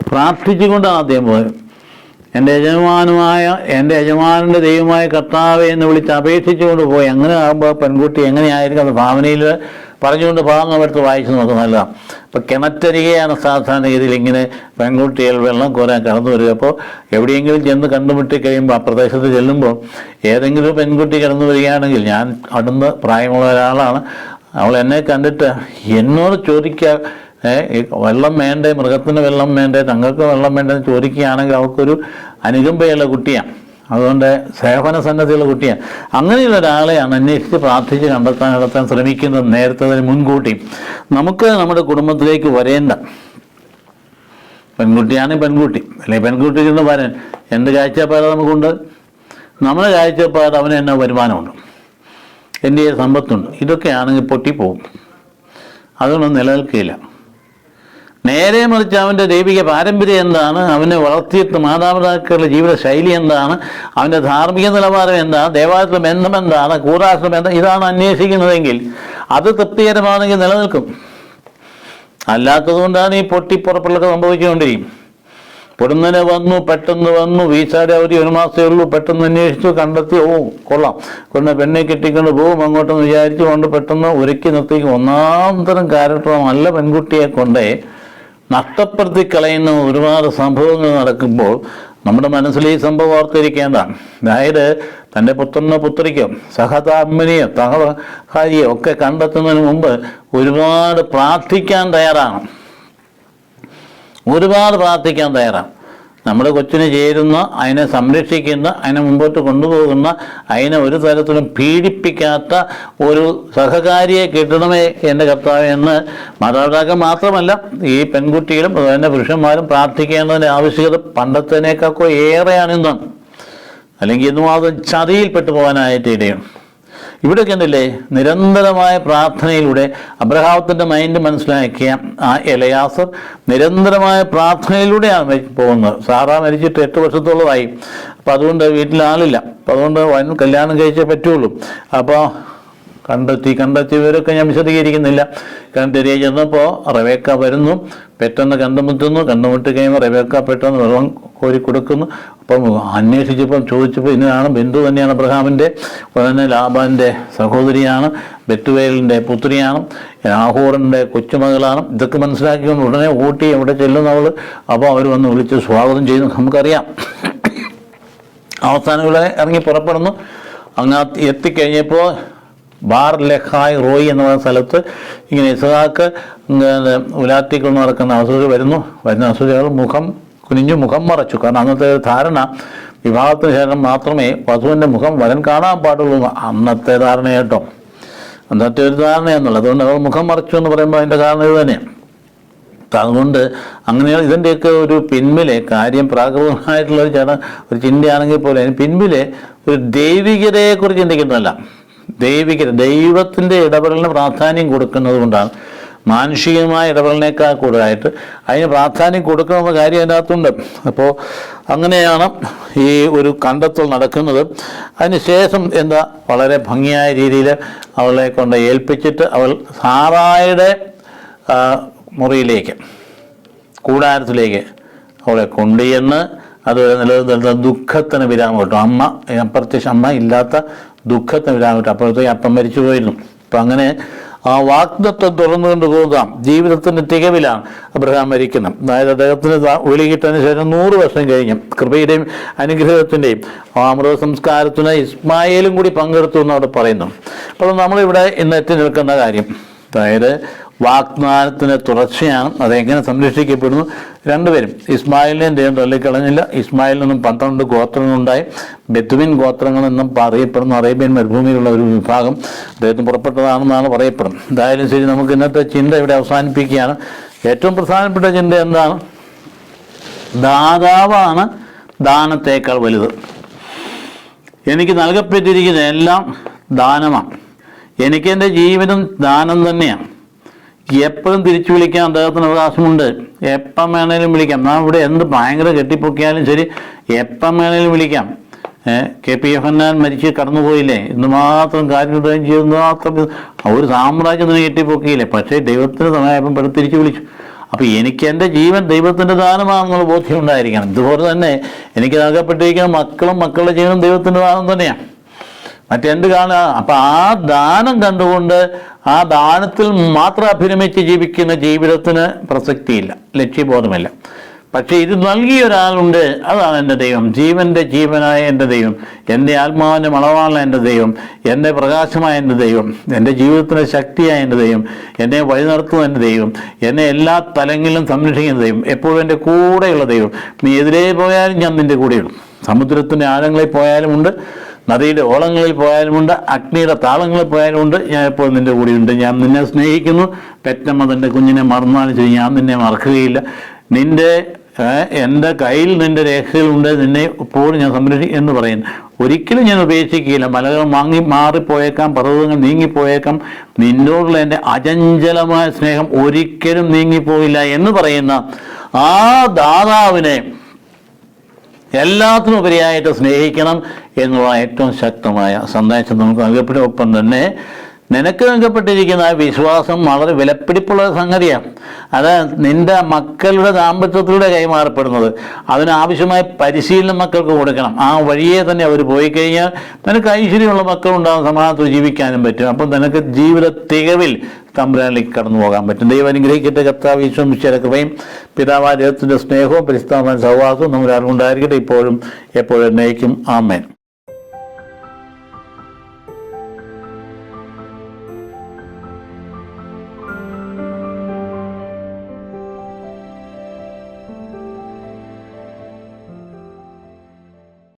പ്രാർത്ഥിച്ചുകൊണ്ടാണ് അദ്ദേഹം പോയത്. എൻ്റെ യജമാനൻ്റെ ദൈവമായ കർത്താവെ എന്ന് വിളിച്ച് അപേക്ഷിച്ചുകൊണ്ട് പോയി. അങ്ങനെ ആകുമ്പോൾ പെൺകുട്ടി എങ്ങനെയായിരിക്കും അത് ഭാവനയിൽ പറഞ്ഞുകൊണ്ട് ഭാഗം എടുത്ത് വായിച്ച് നമുക്ക് നല്ലതാണ്. അപ്പോൾ കിണറ്റരികെയാണ് സാധാരണഗതിയിൽ ഇങ്ങനെ പെൺകുട്ടികൾ വെള്ളം കോരാൻ കടന്നു വരിക. അപ്പോൾ എവിടെയെങ്കിലും ചെന്ന് കണ്ടുമുട്ടി കഴിയുമ്പോൾ ആ പ്രദേശത്ത് ചെല്ലുമ്പോൾ ഏതെങ്കിലും പെൺകുട്ടി കടന്നു വരികയാണെങ്കിൽ, ഞാൻ അടുന്ന് പ്രായമുള്ള ഒരാളാണ്, അവൾ എന്നെ കണ്ടിട്ട് എന്നോട് ചോദിക്കുക, വെള്ളം വേണ്ടേ, മൃഗത്തിന് വെള്ളം വേണ്ടേ, തങ്ങൾക്ക് വെള്ളം വേണ്ടെന്ന് ചോദിക്കുകയാണെങ്കിൽ അവൾക്കൊരു അനുകമ്പയുള്ള കുട്ടിയാണ്. അതുകൊണ്ട് സേവന സന്നദ്ധയുള്ള കുട്ടിയാണ്. അങ്ങനെയുള്ള ഒരാളെയാണ് അന്വേഷിച്ച് പ്രാർത്ഥിച്ച് കണ്ടെത്താൻ ശ്രമിക്കുന്നത്. നേരത്തെ മുൻകൂട്ടി നമുക്ക് നമ്മുടെ കുടുംബത്തിലേക്ക് വരേണ്ട പെൺകുട്ടിയാണെങ്കിൽ പെൺകുട്ടി, അല്ലെങ്കിൽ പെൺകുട്ടിയിൽ നിന്ന് വരാൻ എന്ത് കാഴ്ചപ്പാട് നമുക്കുണ്ട്? നമ്മുടെ കാഴ്ചപ്പാട് അവന് തന്നെ വരുമാനമുണ്ട്, എൻ്റെ സമ്പത്തുണ്ട്, ഇതൊക്കെയാണെങ്കിൽ പൊട്ടിപ്പോവും. അതൊന്നും നിലനിൽക്കില്ല. നേരെ മറിച്ച് അവൻ്റെ ദൈവിക പാരമ്പര്യം എന്താണ്, അവനെ വളർത്തിയിട്ട് മാതാപിതാക്കളുടെ ജീവിത ശൈലി എന്താണ്, അവൻ്റെ ധാർമ്മിക നിലവാരം എന്താണ്, ദേവാലയത്തിലെ ബന്ധം എന്താണ്, കൂറാശ്രമം എന്താ, ഇതാണ് അന്വേഷിക്കുന്നതെങ്കിൽ അത് തൃപ്തികരമാണെങ്കിൽ നിലനിൽക്കും. അല്ലാത്തതുകൊണ്ടാണ് ഈ പൊട്ടിപ്പുറപ്പുകളൊക്കെ സംഭവിച്ചുകൊണ്ടിരിക്കും. പൊടുന്നനെ വന്നു, പെട്ടെന്ന് വന്നു, വീസാടെ അവധി 1 മാസമേ ഉള്ളൂ, പെട്ടെന്ന് അന്വേഷിച്ചു, കണ്ടെത്തി, ഓ കൊള്ളാം, കൊണ്ട് പെണ്ണെ കെട്ടിക്കൊണ്ട് പോകും അങ്ങോട്ടെന്ന് വിചാരിച്ചു കൊണ്ട് പെട്ടെന്ന് ഒരുക്കി നിർത്തിക്കും. ഒന്നാം തരം ക്യാരക്ടർ നല്ല പെൺകുട്ടിയെ കൊണ്ടേ നഷ്ടപ്പെടുത്തി കളയുന്ന ഒരുപാട് സംഭവങ്ങൾ നടക്കുമ്പോൾ നമ്മുടെ മനസ്സിൽ ഈ സംഭവം ഓർത്തിരിക്കേണ്ടതാണ്. അതായത് തൻ്റെ പുത്രനോ പുത്രിക്കോ സഹതാത്മനെയോ സഹകാരിയോ ഒക്കെ കണ്ടെത്തുന്നതിന് മുമ്പ് ഒരുപാട് പ്രാർത്ഥിക്കാൻ തയ്യാറാണ്. നമ്മുടെ കൊച്ചിന് ചേരുന്ന, അതിനെ സംരക്ഷിക്കുന്ന, അതിനെ മുമ്പോട്ട് കൊണ്ടുപോകുന്ന, അതിനെ ഒരു തരത്തിലും പീഡിപ്പിക്കാത്ത ഒരു സഹകാരിയെ കിട്ടണമേ എൻ്റെ കർത്താവേ എന്ന് മാതാപിതാക്കൾ മാത്രമല്ല ഈ പെൺകുട്ടികളും അതുതന്നെ പുരുഷന്മാരും പ്രാർത്ഥിക്കേണ്ടതിൻ്റെ ആവശ്യകത പണ്ടത്തേക്കാൾ ഏറെയാണ് ഇന്ന്. അല്ലെങ്കിൽ ഇന്നും അത് ചതിയിൽപ്പെട്ടു പോകാനായിട്ട് ഇടയാണ്. ഇവിടെയൊക്കെ ഉണ്ടല്ലേ നിരന്തരമായ പ്രാർത്ഥനയിലൂടെ അബ്രഹാമത്തിൻ്റെ മൈൻഡ് മനസ്സിലാക്കിയ ആ എലയാസർ നിരന്തരമായ പ്രാർത്ഥനയിലൂടെയാണ് പോകുന്നത്. സാറാ മരിച്ചിട്ട് 8 വർഷത്തോളമായി. അപ്പം അതുകൊണ്ട് വീട്ടിൽ ആളില്ല. അപ്പം അതുകൊണ്ട് കല്യാണം കഴിച്ചേ പറ്റുള്ളൂ. അപ്പോൾ കണ്ടെത്തിയവരൊക്കെ ഞാൻ വിശദീകരിക്കുന്നില്ല. തിരികെ ചെന്നപ്പോൾ റബേക്ക വരുന്നു, പെട്ടെന്ന് കണ്ടുമുട്ടി കഴിയുമ്പോൾ റബേക്ക പെട്ടെന്ന് വെള്ളം കോരി കൊടുക്കുന്നു. അപ്പം അന്വേഷിച്ചപ്പം ചോദിച്ചപ്പോൾ ഇന്നതാണ് ബന്ധു തന്നെയാണ് അബ്രഹാമിൻ്റെ, ഉടനെ ലാബാൻ്റെ സഹോദരിയാണ്, ബെത്തുവേലിൻ്റെ പുത്രിയാണ്, നാഹോറിൻ്റെ കൊച്ചുമകളാണ്. ഇതൊക്കെ മനസ്സിലാക്കിക്കൊണ്ട് ഉടനെ ഓട്ടി അവിടെ ചെല്ലുന്നവൾ. അപ്പോൾ അവർ വന്ന് വിളിച്ച് സ്വാഗതം ചെയ്യുന്നു. നമുക്കറിയാം. അവസാനം ഇവിടെ ഇറങ്ങി പുറപ്പെടുന്നു. അങ്ങ് എത്തിക്കഴിഞ്ഞപ്പോൾ ബാർ ലെഹായ് റോയ് എന്ന സ്ഥലത്ത് ഇങ്ങനെ ഇസ്ഹാക്ക് ഉലാത്തിക്കൊണ്ട് നടക്കുന്ന അസുഖ വരുന്ന അസുഖകൾ മുഖം മറച്ചു. കാരണം അന്നത്തെ ധാരണ വിവാഹത്തിന് ശേഷം മാത്രമേ വധുവിൻ്റെ മുഖം വരൻ കാണാൻ പാടുള്ളൂ. അന്നത്തെ ധാരണ കേട്ടോ, അന്നത്തെ ഒരു ധാരണയാണെന്നുള്ളത്. അതുകൊണ്ട് അവർ മുഖം മറച്ചു എന്ന് പറയുമ്പോൾ അതിൻ്റെ കാരണം ഇത് തന്നെയാണ്. അതുകൊണ്ട് അങ്ങനെയാണ് ഇതിൻ്റെയൊക്കെ ഒരു പിൻപിലെ കാര്യം പ്രാകൃതമായിട്ടുള്ള ഒരു ചിന്തയാണെങ്കിൽ പോലെ അതിന് പിൻപിലെ ഒരു ദൈവികതയെക്കുറിച്ച് ചിന്തിക്കുന്നതല്ല. ദൈവത്തിൻ്റെ ഇടപെടലിന് പ്രാധാന്യം കൊടുക്കുന്നത് കൊണ്ടാണ് മാനുഷികമായ ഇടപെടലിനേക്കാൾ കൂടുതലായിട്ട് അതിന് പ്രാധാന്യം കൊടുക്കണമെന്ന കാര്യം അതിൻ്റെ അകത്തുണ്ട്. അപ്പോൾ അങ്ങനെയാണ് ഈ ഒരു കണ്ടെത്തൽ നടക്കുന്നത്. അതിന് ശേഷം വളരെ ഭംഗിയായ രീതിയിൽ അവളെ കൊണ്ട് ഏൽപ്പിച്ചിട്ട് അവൾ സാറായുടെ മുറിയിലേക്ക്, കൂടാരത്തിലേക്ക് അവളെ കൊണ്ടുചെന്ന് അത് നിലനിർത്തുന്ന ദുഃഖത്തിന് വിരാമം കിട്ടും. അപ്രത്യക്ഷ അമ്മ ഇല്ലാത്ത ദുഃഖത്തിന് വിരാമം കിട്ടും. അപ്പോഴത്തേക്ക് അപ്പം മരിച്ചു പോയിരുന്നു. അപ്പം അങ്ങനെ ആ വാഗ്ദത്തം തുറന്നുകൊണ്ട് പോകാം. ജീവിതത്തിൻ്റെ തികവിലാണ് അബ്രഹാം മരിക്കുന്നത്. അതായത് അദ്ദേഹത്തിന് വിളി കിട്ടതിന് ശേഷം 100 വർഷം കഴിഞ്ഞ് കൃപയുടെയും അനുഗ്രഹത്തിൻ്റെയും അമൃത സംസ്കാരത്തിന് ഇസ്മായേലും കൂടി പങ്കെടുത്തു എന്ന് അവിടെ പറയുന്നു. അപ്പോൾ നമ്മളിവിടെ ഇന്ന് എത്തി നിൽക്കുന്ന കാര്യം, അതായത് വാഗ്ദാനത്തിൻ്റെ തുടർച്ചയാണ്. അതെങ്ങനെ സംരക്ഷിക്കപ്പെടുന്നു? രണ്ടുപേരും ഇസ്മായിലിനെയും ദൈവം തള്ളിക്കളഞ്ഞില്ല. ഇസ്മായിൽ നിന്നും 12 ഗോത്രങ്ങളുണ്ടായി. ബെത്തുവിൻ ഗോത്രങ്ങൾ എന്നും അറിയപ്പെടുന്ന അറേബ്യൻ മരുഭൂമിയിലുള്ള ഒരു വിഭാഗം അദ്ദേഹത്തിന് പുറപ്പെട്ടതാണെന്നാണ് പറയപ്പെടുന്നത്. എന്തായാലും ശരി, നമുക്ക് ഇന്നത്തെ ചിന്ത ഇവിടെ അവസാനിപ്പിക്കുകയാണ്. ഏറ്റവും പ്രധാനപ്പെട്ട ചിന്ത എന്താണ്? ദാതാവാണ് ദാനത്തേക്കാൾ വലുത്. എനിക്ക് നൽകപ്പെട്ടിരിക്കുന്ന എല്ലാം ദാനമാണ്. എനിക്കെൻ്റെ ജീവിതം ദാനം തന്നെയാണ്. എപ്പോഴും തിരിച്ചു വിളിക്കാൻ അദ്ദേഹത്തിന് അവകാശമുണ്ട്. എപ്പം വേണേലും വിളിക്കാം. നാം ഇവിടെ എന്ത് ഭയങ്കര കെട്ടിപ്പൊക്കിയാലും ശരി, എപ്പം വേണേലും വിളിക്കാം. KP യോഹന്നാൻ മരിച്ച് കടന്നുപോയില്ലേ? ഇന്നുമാത്രം കാര്യം ചെയ്യുന്ന മാത്രം ഒരു സാമ്രാജ്യത്തിന് കെട്ടിപ്പൊക്കിയില്ലേ? പക്ഷേ ദൈവത്തിന് സമയമായപ്പം തിരിച്ചു വിളിച്ചു. അപ്പോൾ എനിക്ക് എൻ്റെ ജീവൻ ദൈവത്തിൻ്റെ ദാനമാണെന്നുള്ള ബോധ്യം ഉണ്ടായിരിക്കണം. ഇതുപോലെ തന്നെ എനിക്ക് നൽകപ്പെട്ടിരിക്കുന്ന മക്കളും മക്കളുടെ ജീവനും ദൈവത്തിൻ്റെ ദാനം തന്നെയാണ്. മറ്റെന്ത് കാണുക? അപ്പം ആ ദാനം കണ്ടുകൊണ്ട് ആ ദാനത്തിൽ മാത്രം അഭിരമിച്ച് ജീവിക്കുന്ന ജീവിതത്തിന് പ്രസക്തിയില്ല, ലക്ഷ്യബോധമില്ല. പക്ഷേ ഇത് നൽകിയ ഒരാളുണ്ട്, അതാണ് എൻ്റെ ദൈവം, ജീവൻ്റെ ജീവനായ എൻ്റെ ദൈവം, എൻ്റെ ആത്മാവിൻ്റെ മണവാള എൻ്റെ ദൈവം, എൻ്റെ പ്രകാശമായ എൻ്റെ ദൈവം, എൻ്റെ ജീവിതത്തിൻ്റെ ശക്തിയായ എൻ്റെ ദൈവം, എന്നെ വഴി നടത്തുന്ന എൻ്റെ ദൈവം, എന്നെ എല്ലാ തലങ്ങളിലും സംരക്ഷിക്കുന്ന ദൈവം, എപ്പോഴും എൻ്റെ കൂടെയുള്ള ദൈവം. നീ എതിരേ പോയാലും ഞാൻ നിൻ്റെ കൂടെയുള്ളൂ. സമുദ്രത്തിൻ്റെ ആഴങ്ങളിൽ പോയാലുമുണ്ട്, നദിയുടെ ഓളങ്ങളിൽ പോയാലുമുണ്ട്, അഗ്നിയുടെ താളങ്ങളിൽ പോയാലുമുണ്ട്, ഞാൻ എപ്പോഴും നിൻ്റെ കൂടെയുണ്ട്. ഞാൻ നിന്നെ സ്നേഹിക്കുന്നു. പെറ്റമ്മ തൻ്റെ കുഞ്ഞിനെ മറന്നാലും ശരി, ഞാൻ നിന്നെ മറക്കുകയില്ല. എൻ്റെ കയ്യിൽ നിൻ്റെ രേഖകളുണ്ട്, നിന്നെ എപ്പോഴും ഞാൻ സംരക്ഷിക്കും എന്ന് പറയുന്നു. ഒരിക്കലും ഞാൻ ഉപേക്ഷിക്കുകയില്ല. മലകൾ മാറിപ്പോയേക്കാം, പർവ്വതങ്ങൾ നീങ്ങിപ്പോയേക്കാം, നിന്നോടുള്ള എൻ്റെ അചഞ്ചലമായ സ്നേഹം ഒരിക്കലും നീങ്ങിപ്പോയില്ല എന്ന് പറയുന്ന ആ ദാതാവിനെ എല്ലാത്തിനും ഉപരിയായിട്ട് സ്നേഹിക്കണം എന്നുള്ള ഏറ്റവും ശക്തമായ സന്ദേശം നമുക്ക് നൽകപ്പെടും. ഒപ്പം തന്നെ നിനക്ക് നൽകപ്പെട്ടിരിക്കുന്ന ആ വിശ്വാസം വളരെ വിലപിടിപ്പുള്ള സംഗതിയാണ്. അത് നിന്റെ മക്കളുടെ ദാമ്പത്യത്തിലൂടെ കൈമാറപ്പെടുന്നത്. അതിനാവശ്യമായ പരിശീലനം മക്കൾക്ക് കൊടുക്കണം. ആ വഴിയെ തന്നെ അവർ പോയി കഴിഞ്ഞാൽ നിനക്ക് ഐശ്വര്യമുള്ള മക്കളുണ്ടാകും, സമാധാനത്തിൽ ജീവിക്കാനും പറ്റും. അപ്പം നിനക്ക് ജീവിത തികവിൽ തമ്പുരാനിലേക്ക് കടന്നു പോകാൻ പറ്റും. ദൈവം അനുഗ്രഹിക്കട്ടെ. കർത്താവ് ഈശോ മിശിഹായുടെ കൃപയും പിതാവായ ദൈവത്തിൻ്റെ സ്നേഹവും പരിശുദ്ധാത്മാവിന്റെ സഹവാസവും നമ്മുടെ അറിവുണ്ടായിരിക്കട്ടെ, ഇപ്പോഴും എപ്പോഴും എന്നേക്കും. ആമേൻ.